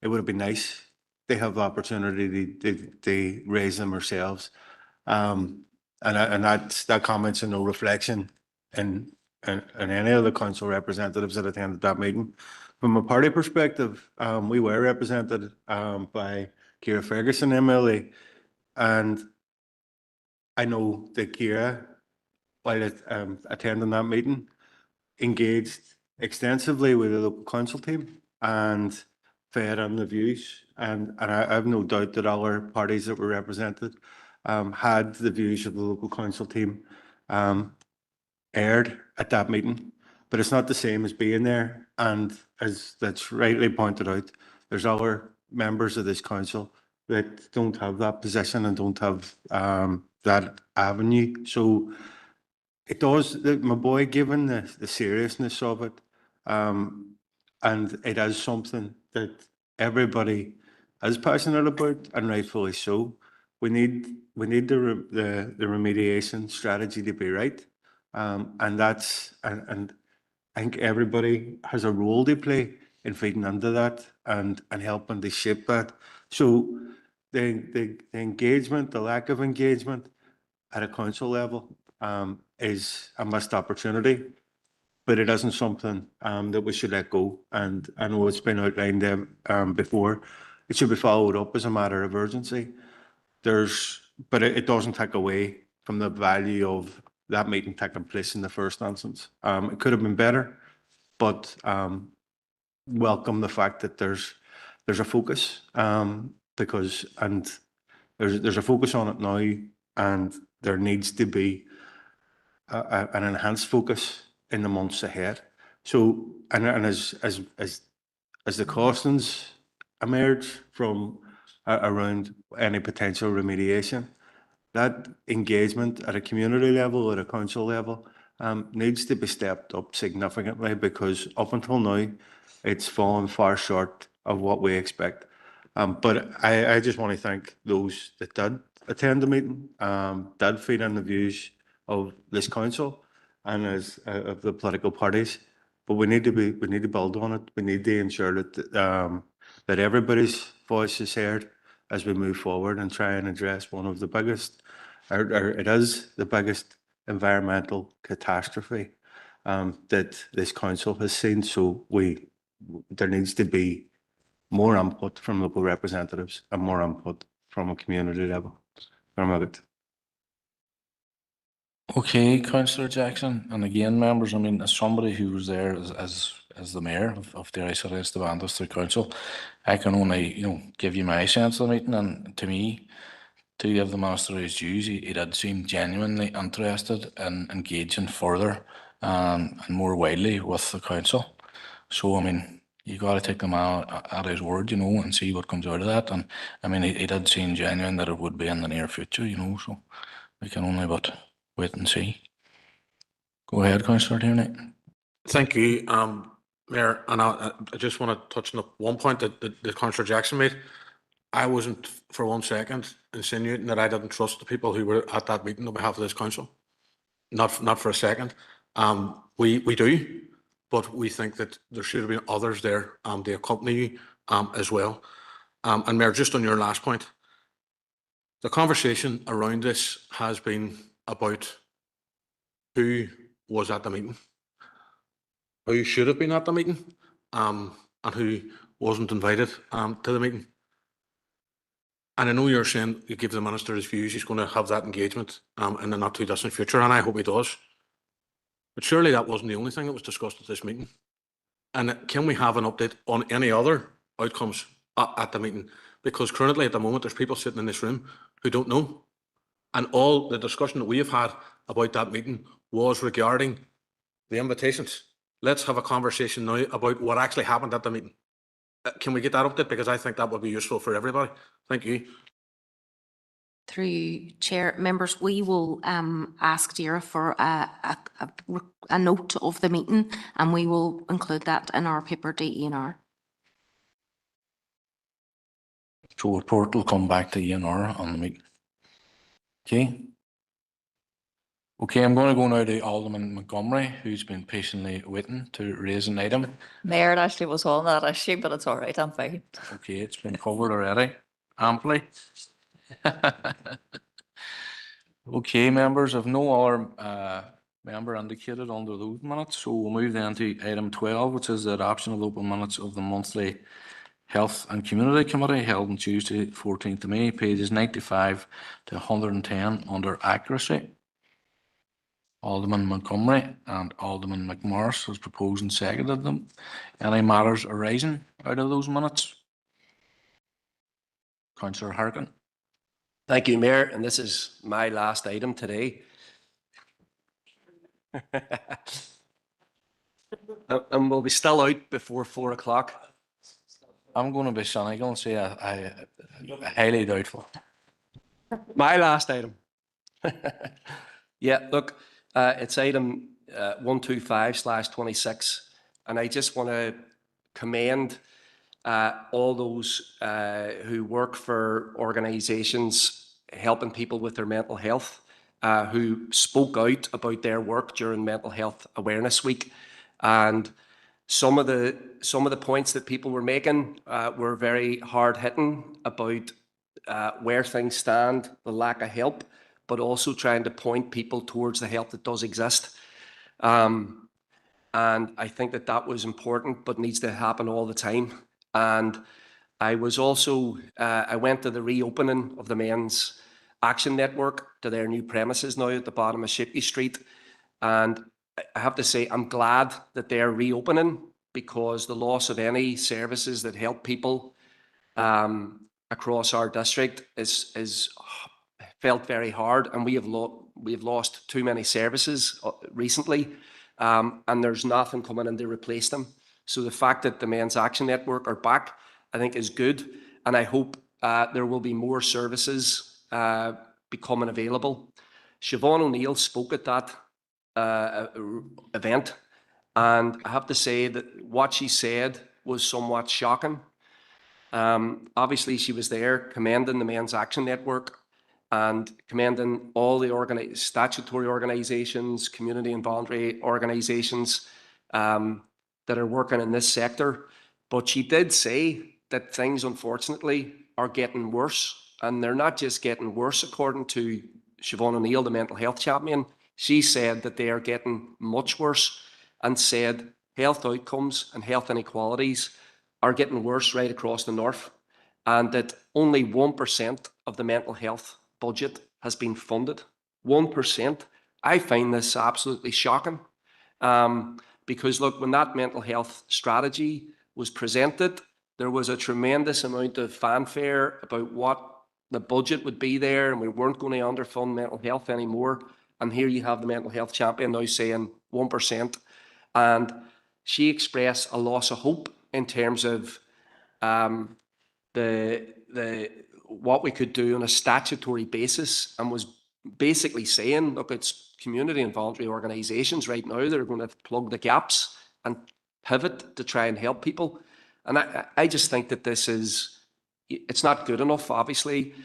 it would have been nice they have the opportunity to raise them ourselves. And that comment's in no reflection in any of the council representatives that attended that meeting. From a party perspective, we were represented by Ciara Ferguson, MLA, and I know that Ciara, while attending that meeting, engaged extensively with the local council team, and fair on the views, and I have no doubt that all our parties that were represented had the views of the local council team aired at that meeting. But it's not the same as being there, and as that's rightly pointed out, there's other members of this council that don't have that position and don't have that avenue. So it does, my boy, given the seriousness of it, and it is something that everybody is passionate about, and rightfully so. We need the remediation strategy to be right, and that's and I think everybody has a role to play in feeding into that and helping to shape that. So the engagement, the lack of engagement at a council level is a missed opportunity, but it isn't something that we should let go. And I know it's been outlined before. It should be followed up as a matter of urgency. But it doesn't take away from the value of that meeting taking place in the first instance. It could have been better, but welcome the fact that there's a focus because there's a focus on it now, and there needs to be an enhanced focus in the months ahead. So, and as the costings emerge from around any potential remediation, that engagement at a community level, at a council level, needs to be stepped up significantly, because up until now, it's fallen far short of what we expect. But I just want to thank those that did attend the meeting, did feed in the views of this council and as of the political parties. But we need to build on it. We need to ensure that everybody's voice is heard as we move forward and try and address one of the biggest, or it is the biggest environmental catastrophe that this council has seen. So there needs to be more input from local representatives and more input from a community level. Okay, Councillor Jackson, and again, members, I mean, as somebody who was there as the mayor of Derry City Esteban District Council, I can only, give you my sense of the meeting, and to me, to give the minister his dues, he did seem genuinely interested in engaging further and more widely with the council. So, I mean, you got to take the man at his word, and see what comes out of that. And I mean, he did seem genuine that it would be in the near future, so we can only but wait and see. Go ahead, Councillor Tierney. Thank you, Mayor. And I just want to touch on one point that Councillor Jackson made. I wasn't for 1 second insinuating that I didn't trust the people who were at that meeting on behalf of this council. Not for a second. We do, but we think that there should have been others there to accompany you as well. And Mayor, just on your last point, the conversation around this has been about who was at the meeting, who should have been at the meeting, and who wasn't invited to the meeting. And I know you're saying you give the minister his views, he's going to have that engagement in the not too distant future, and I hope he does. But surely that wasn't the only thing that was discussed at this meeting. And can we have an update on any other outcomes at the meeting? Because currently at the moment, there's people sitting in this room who don't know. And all the discussion that we have had about that meeting was regarding the invitations. Let's have a conversation now about what actually happened at the meeting. Can we get that update? Because I think that would be useful for everybody. Thank you. Through you, Chair, members, we will ask Deirdre for a note of the meeting, and we will include that in our paper DENR. So a report will come back to ENR on the meeting. Okay. Okay, I'm going to go now to Alderman Montgomery, who's been patiently waiting to raise an item. Mayor, it actually was on that issue, but it's all right, I'm fine. Okay, it's been covered already, amply. Okay, members, if no other member indicated under those minutes, so we'll move then to item 12, which is the adoption of open minutes of the monthly Health and Community Committee held on Tuesday, 14th of May, pages 95 to 110 under accuracy. Alderman Montgomery and Alderman McMorris has proposed and seconded them. Any matters arising out of those minutes? Councillor Harkin. Thank you, Mayor, and this is my last item today. And we'll be still out before 4 o'clock. I'm going to be cynical and say I highly doubtful. My last item. Yeah, look, it's item 125/26, and I just want to commend all those who work for organisations helping people with their mental health, who spoke out about their work during Mental Health Awareness Week, and some of the points that people were making were very hard hitting about where things stand, the lack of help, but also trying to point people towards the help that does exist. And I think that that was important, but needs to happen all the time. And I was also, I went to the reopening of the Men's Action Network to their new premises now at the bottom of Shipley Street. And I have to say, I'm glad that they're reopening, because the loss of any services that help people across our district is felt very hard, and we have lost too many services recently, and there's nothing coming in to replace them. So the fact that the Men's Action Network are back, I think, is good, and I hope there will be more services becoming available. Siobhan O'Neill spoke at that event, and I have to say that what she said was somewhat shocking. Obviously, she was there commending the Men's Action Network and commending all the statutory organisations, community and voluntary organisations that are working in this sector. But she did say that things, unfortunately, are getting worse. And they're not just getting worse, according to Siobhan O'Neill, the mental health champion. She said that they are getting much worse, and said health outcomes and health inequalities are getting worse right across the north, and that only 1% of the mental health budget has been funded. 1%. I find this absolutely shocking, because look, when that mental health strategy was presented, there was a tremendous amount of fanfare about what the budget would be there, and we weren't going to underfund mental health anymore. And here you have the mental health champion now saying 1%. And she expressed a loss of hope in terms of what we could do on a statutory basis, and was basically saying, look, it's community and voluntary organisations right now that are going to plug the gaps and pivot to try and help people. And I just think that it's not good enough, obviously.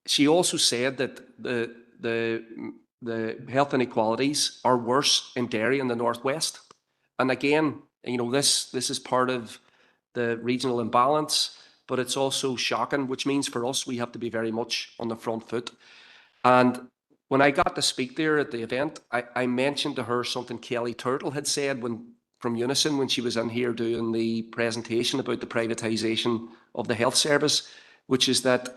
She also said that the health inequalities are worse in Derry and the Northwest. And again, this is part of the regional imbalance, but it's also shocking, which means for us, we have to be very much on the front foot. And when I got to speak there at the event, I mentioned to her something Kelly Turtle had said from Unison when she was in here doing the presentation about the privatisation of the health service, which is that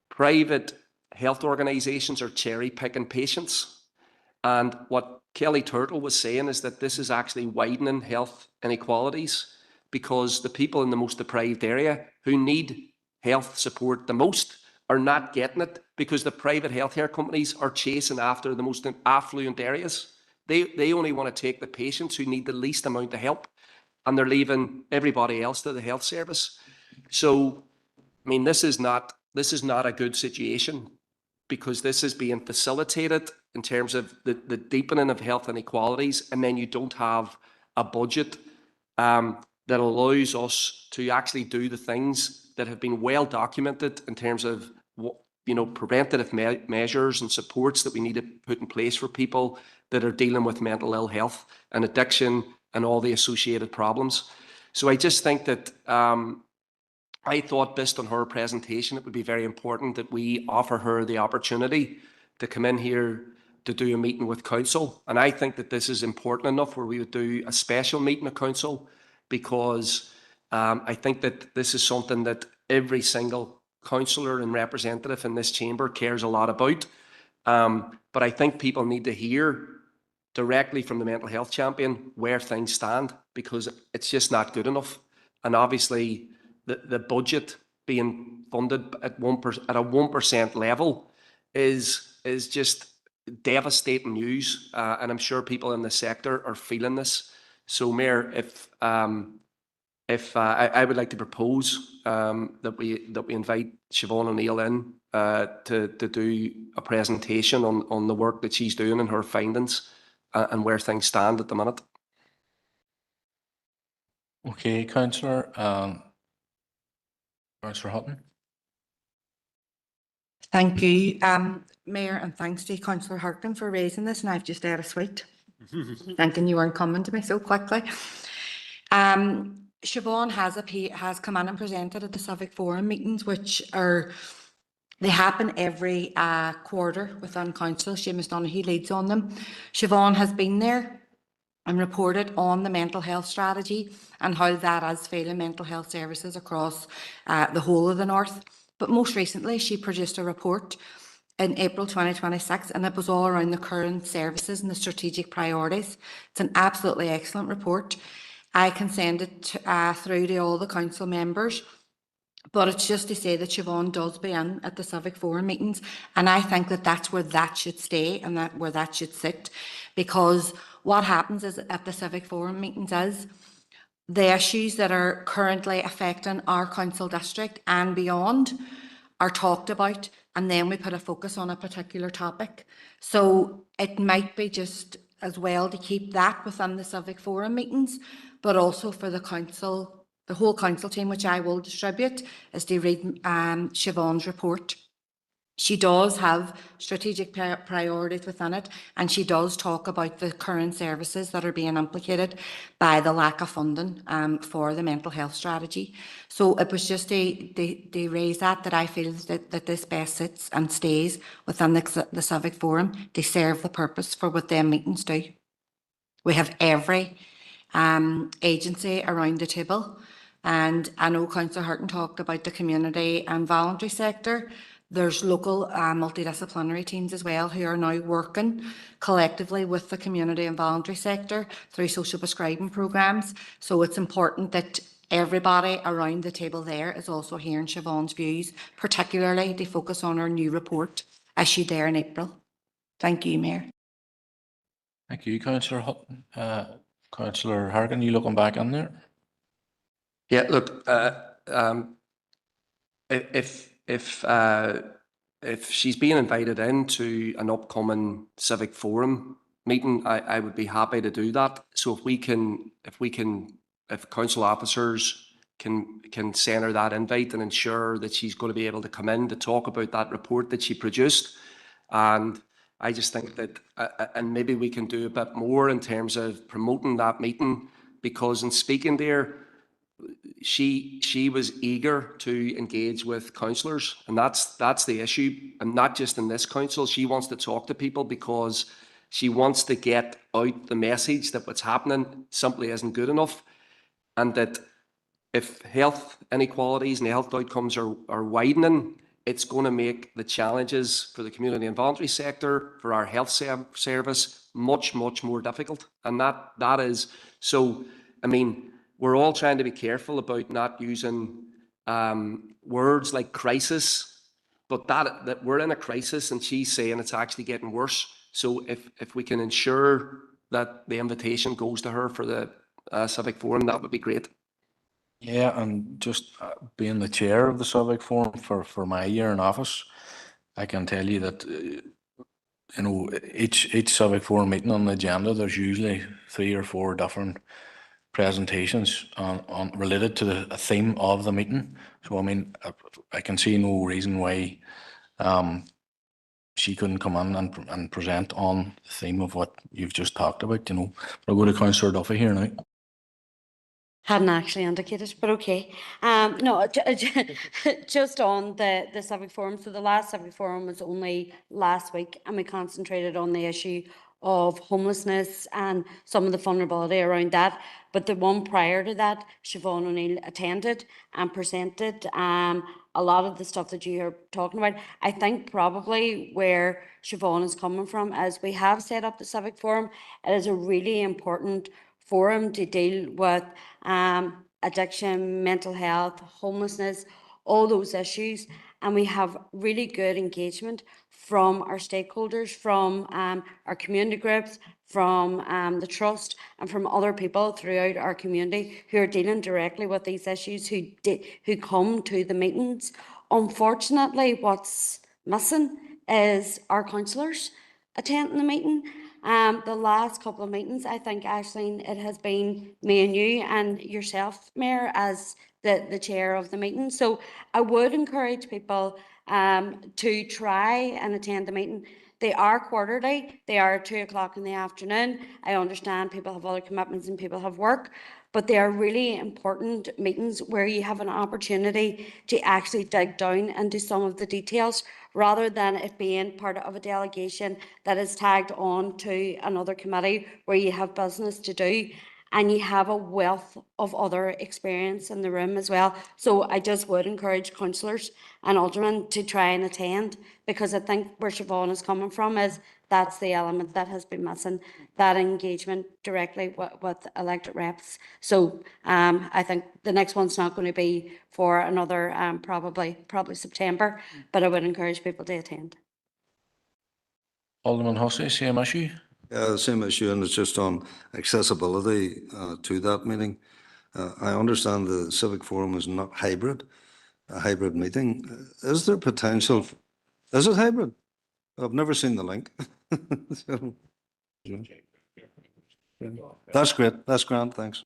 private health organisations are cherry-picking patients. And what Kelly Turtle was saying is that this is actually widening health inequalities, because the people in the most deprived area who need health support the most are not getting it, because the private healthcare companies are chasing after the most affluent areas. They only want to take the patients who need the least amount of help, and they're leaving everybody else to the health service. So, I mean, this is not a good situation, because this is being facilitated in terms of the deepening of health inequalities, and then you don't have a budget that allows us to actually do the things that have been well documented in terms of preventative measures and supports that we need to put in place for people that are dealing with mental ill health and addiction and all the associated problems. So I just think that I thought, based on her presentation, it would be very important that we offer her the opportunity to come in here to do a meeting with council. And I think that this is important enough where we would do a special meeting of council, because I think that this is something that every single councillor and representative in this chamber cares a lot about. But I think people need to hear directly from the mental health champion where things stand, because it's just not good enough. And obviously the budget being funded at at a 1% level is just devastating news, and I'm sure people in the sector are feeling this. So, Mayor, if I would like to propose that we invite Siobhan O'Neill in to do a presentation on the work that she's doing and her findings and where things stand at the minute. Okay, Councillor. Councillor Hutton. Thank you, Mayor, and thanks to Councillor Harkin for raising this, and I've just ate a sweet, thinking you weren't coming to me so quickly. Siobhan has come in and presented at the Civic Forum meetings, which they happen every quarter within council. Seamus Donaghy leads on them. Siobhan has been there and reported on the mental health strategy and how that is failing mental health services across the whole of the North. But most recently, she produced a report in April 2026, and it was all around the current services and the strategic priorities. It's an absolutely excellent report. I can send it through to all the council members, but it's just to say that Siobhan does be in at the Civic Forum meetings, and I think that that's where that should stay and where that should sit, because what happens is at the Civic Forum meetings is the issues that are currently affecting our council district and beyond are talked about, and then we put a focus on a particular topic. So it might be just as well to keep that within the Civic Forum meetings, but also for the council, the whole council team, which I will distribute, is to read Siobhan's report. She does have strategic priorities within it, and she does talk about the current services that are being implicated by the lack of funding for the mental health strategy. So it was just to raise that I feel that this best sits and stays within the Civic Forum to serve the purpose for what their meetings do. We have every agency around the table, and I know Councillor Hurton talked about the community and voluntary sector. There's local multidisciplinary teams as well who are now working collectively with the community and voluntary sector through social prescribing programmes. So it's important that everybody around the table there is also hearing Siobhan's views, particularly to focus on her new report issued there in April. Thank you, Mayor. Thank you, Councillor Hutton. Councillor Harkin, you looking back on there? Yeah, look, if she's being invited into an upcoming Civic Forum meeting, I would be happy to do that. So if council officers can send her that invite and ensure that she's going to be able to come in to talk about that report that she produced. And I just think that, and maybe we can do a bit more in terms of promoting that meeting, because in speaking there, she was eager to engage with councillors, and that's the issue. And not just in this council, she wants to talk to people because she wants to get out the message that what's happening simply isn't good enough, and that if health inequalities and health outcomes are widening, it's going to make the challenges for the community and voluntary sector, for our health service, much more difficult. And that is so. I mean, we're all trying to be careful about not using words like crisis, but that we're in a crisis, and she's saying it's actually getting worse. So if we can ensure that the invitation goes to her for the Civic Forum, that would be great. Yeah, and just being the chair of the Civic Forum for my year in office, I can tell you that each Civic Forum meeting on the agenda, there's usually 3 or 4 different presentations on related to a theme of the meeting. So I mean, I can see no reason why she couldn't come in and present on the theme of what you've just talked about. But I'll go to Councillor Duffy here now. Hadn't actually indicated, but okay. No, just on the Civic Forum. So the last Civic Forum was only last week, and we concentrated on the issue of homelessness and some of the vulnerability around that. But the one prior to that, Siobhan O'Neill attended and presented a lot of the stuff that you are talking about. I think probably where Siobhan is coming from, as we have set up the Civic Forum, it is a really important forum to deal with addiction, mental health, homelessness, all those issues, and we have really good engagement from our stakeholders, from our community groups, from the trust, and from other people throughout our community who are dealing directly with these issues, who come to the meetings. Unfortunately, what's missing is our councillors attending the meeting. The last couple of meetings, I think, Aisling, it has been me and you and yourself, Mayor, as the chair of the meeting. So I would encourage people to try and attend the meeting. They are quarterly. They are at 2 o'clock in the afternoon. I understand people have other commitments and people have work, but they are really important meetings where you have an opportunity to actually dig down into some of the details, rather than it being part of a delegation that is tagged on to another committee where you have business to do and you have a wealth of other experience in the room as well. So I just would encourage councillors and aldermen to try and attend, because I think where Siobhan is coming from is that's the element that has been missing, that engagement directly with elected reps. So I think the next one's not going to be for another probably September, but I would encourage people to attend. Alderman Hussey, same issue. Yeah, the same issue, and it's just on accessibility to that meeting. I understand the Civic Forum is not hybrid, a hybrid meeting. Is there potential? Is it hybrid? I've never seen the link. So, that's great. That's grand. Thanks.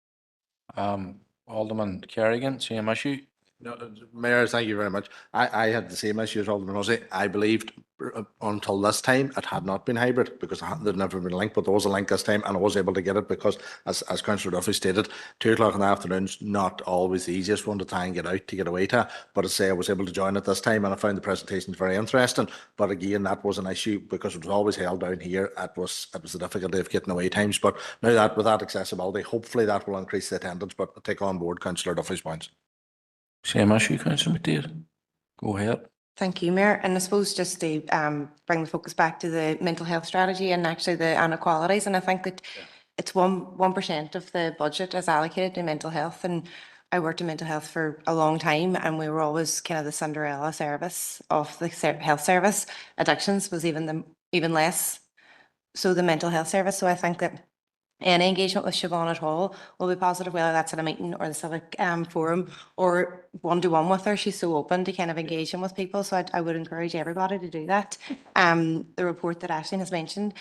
Alderman Kerrigan, same issue. No, Mayor, thank you very much. I had the same issue as Alderman Hussey. I believed until this time it had not been hybrid because there'd never been a link, but there was a link this time and I was able to get it because, as Councillor Duffy stated, 2 o'clock in the afternoon's not always the easiest one to try and get out to get away to. But I was able to join it this time and I found the presentations very interesting. But again, that was an issue because it was always held down here. It was the difficulty of getting away times. But now that with that accessibility, hopefully that will increase the attendance. But I take on board Councillor Duffy's points. Same issue, Councillor McDaid. Go ahead. Thank you, Mayor. And I suppose just to bring the focus back to the mental health strategy and actually the inequalities, and I think that it's 1% of the budget is allocated to mental health. And I worked in mental health for a long time, and we were always kind of the Cinderella service of the health service. Addictions was even less so the mental health service. So I think that any engagement with Siobhan at all will be positive, whether that's at a meeting or the Civic Forum or one-to-one with her. She's so open to kind of engaging with people. So I would encourage everybody to do that. The report that Aisling has mentioned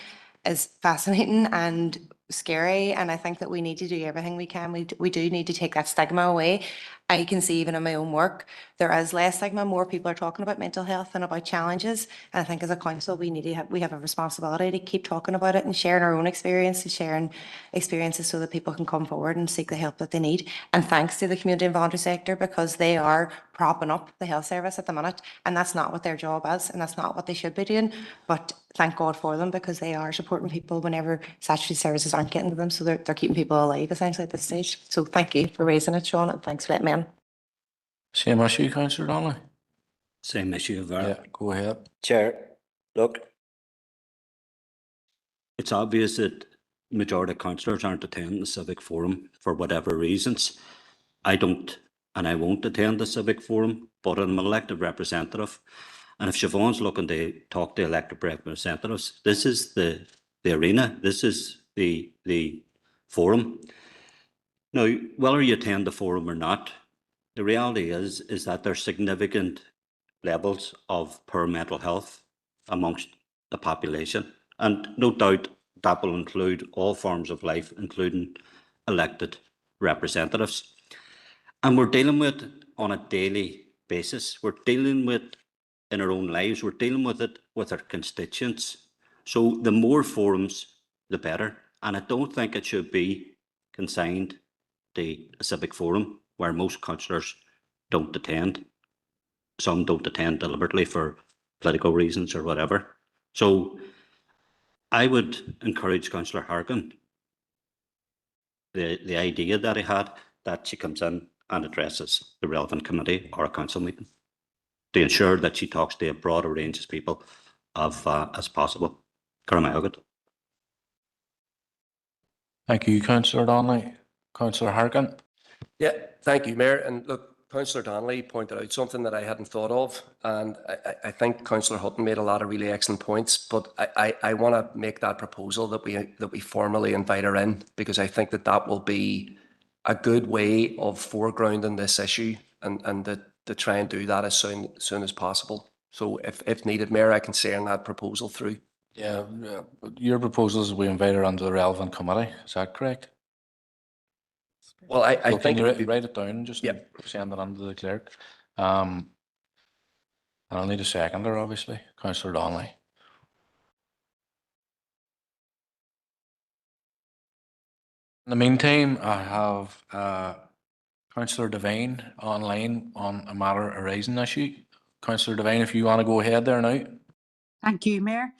is fascinating and scary. And I think that we need to do everything we can. We do need to take that stigma away. I can see even in my own work, there is less stigma. More people are talking about mental health and about challenges. And I think as a council, we have a responsibility to keep talking about it and sharing our own experience and sharing experiences so that people can come forward and seek the help that they need. And thanks to the community and voluntary sector, because they are propping up the health service at the minute. And that's not what their job is, and that's not what they should be doing. But thank God for them, because they are supporting people whenever statutory services aren't getting to them. So they're keeping people alive essentially at this stage. So thank you for raising it, Sean, and thanks for letting me in. Same issue, Councillor Donnelly. Same issue, Yeah, go ahead. Chair, look, it's obvious that the majority of councillors aren't attending the Civic Forum for whatever reasons. I don't, and I won't attend the Civic Forum, but I'm an elected representative. And if Siobhan's looking to talk to elected representatives, this is the arena, this is the forum. Now, whether you attend the forum or not, the reality is that there's significant levels of poor mental health amongst the population. And no doubt that will include all forms of life, including elected representatives. And we're dealing with it on a daily basis. We're dealing with it in our own lives. We're dealing with it with our constituents. So the more forums, the better. And I don't think it should be consigned to a Civic Forum where most councillors don't attend. Some don't attend deliberately for political reasons or whatever. So I would encourage Councillor Harkin, the idea that he had, that she comes in and addresses the relevant committee or a council meeting to ensure that she talks to a broader range of people as possible. Thank you, Councillor Donnelly. Councillor Harkin. Yeah, thank you, Mayor. And look, Councillor Donnelly pointed out something that I hadn't thought of, and I think Councillor Hutton made a lot of really excellent points, but I want to make that proposal that we formally invite her in, because I think that will be a good way of foregrounding this issue and to try and do that as soon as possible. So if needed, Mayor, I can send that proposal through. Yeah, your proposal is we invite her onto the relevant committee. Is that correct? Well, I So think can you write it down and just Yep. send it on to the clerk? And I'll need a seconder, obviously, Councillor Donnelly. In the meantime, I have Councillor Devine online on a matter arising issue. Councillor Devine, if you want to go ahead there now. Thank you, Mayor.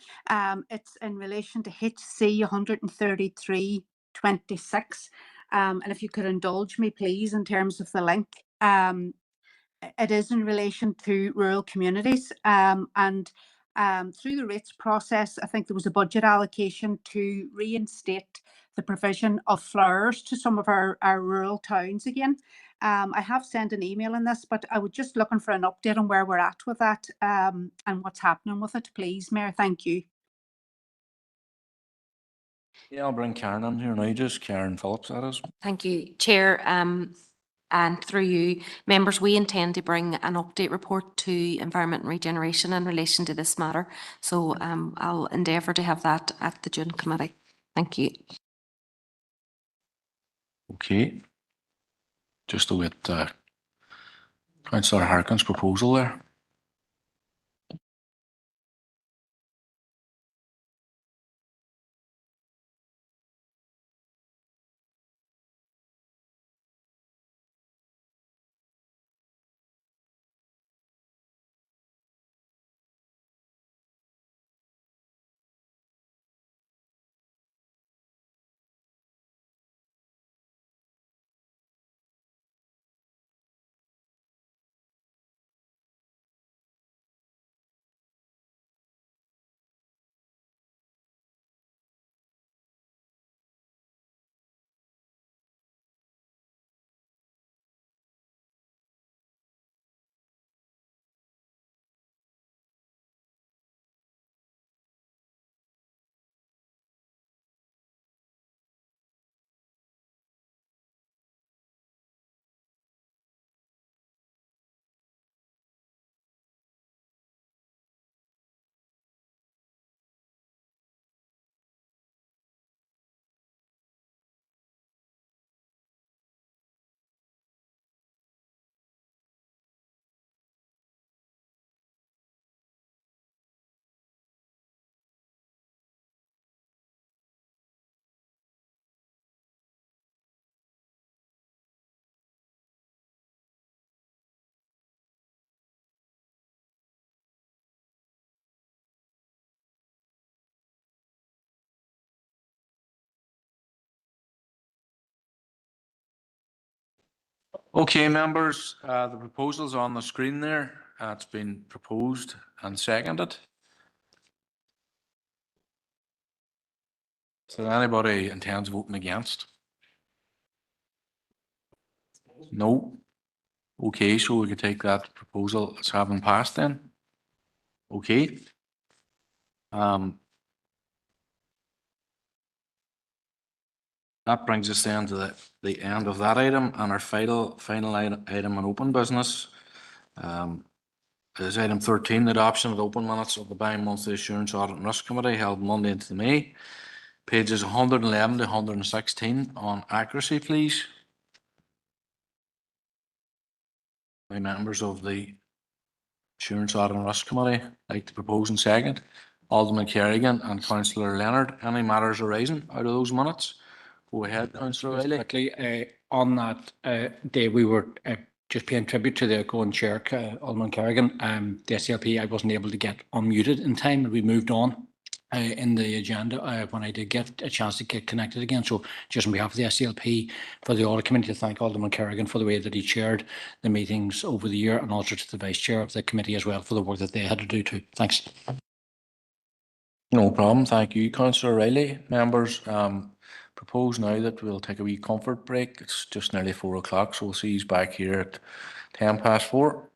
It's in relation to HC 13326. And if you could indulge me, please, in terms of the link. It is in relation to rural communities. And through the rates process, I think there was a budget allocation to reinstate the provision of flowers to some of our rural towns again. I have sent an email on this, but I was just looking for an update on where we're at with that and what's happening with it, please, Mayor. Thank you. Yeah, I'll bring Karen in here now, just Karen Phillips, that is. Thank you, Chair. And through you, members, we intend to bring an update report to Environment and Regeneration in relation to this matter. So I'll endeavour to have that at the June committee. Thank you. Okay. Just to wait Councillor Harkin's proposal there. Okay, members, the proposal's on the screen there. It's been proposed and seconded. So anybody intends voting against? No. Okay, so we could take that proposal as having passed then. Okay. That brings us then to the end of that item, and our final item on open business is item 13, the adoption of the open minutes of the bi-monthly Assurance Audit and Risk Committee held Monday into May. Pages 111 to 116 on accuracy, please. My members of the Assurance Audit and Risk Committee like to propose and second. Alderman Kerrigan and Councillor Leonard, any matters arising out of those minutes? Go ahead, Councillor Just Riley. quickly, on that day, we were just paying tribute to the outgoing chair, Alderman Kerrigan. The SLP, I wasn't able to get unmuted in time, and we moved on in the agenda when I did get a chance to get connected again. So just on behalf of the SLP, for the Audit Committee, to thank Alderman Kerrigan for the way that he chaired the meetings over the year, and also to the Vice Chair of the committee as well for the work that they had to do too. Thanks. No problem. Thank you, Councillor Riley. Members, propose now that we'll take a wee comfort break. It's just nearly 4 o'clock, so we'll see you back here at 4:10.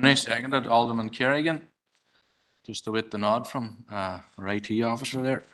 Rooney, seconded. Alderman Kerrigan. Just to wait the nod from our IT officer there.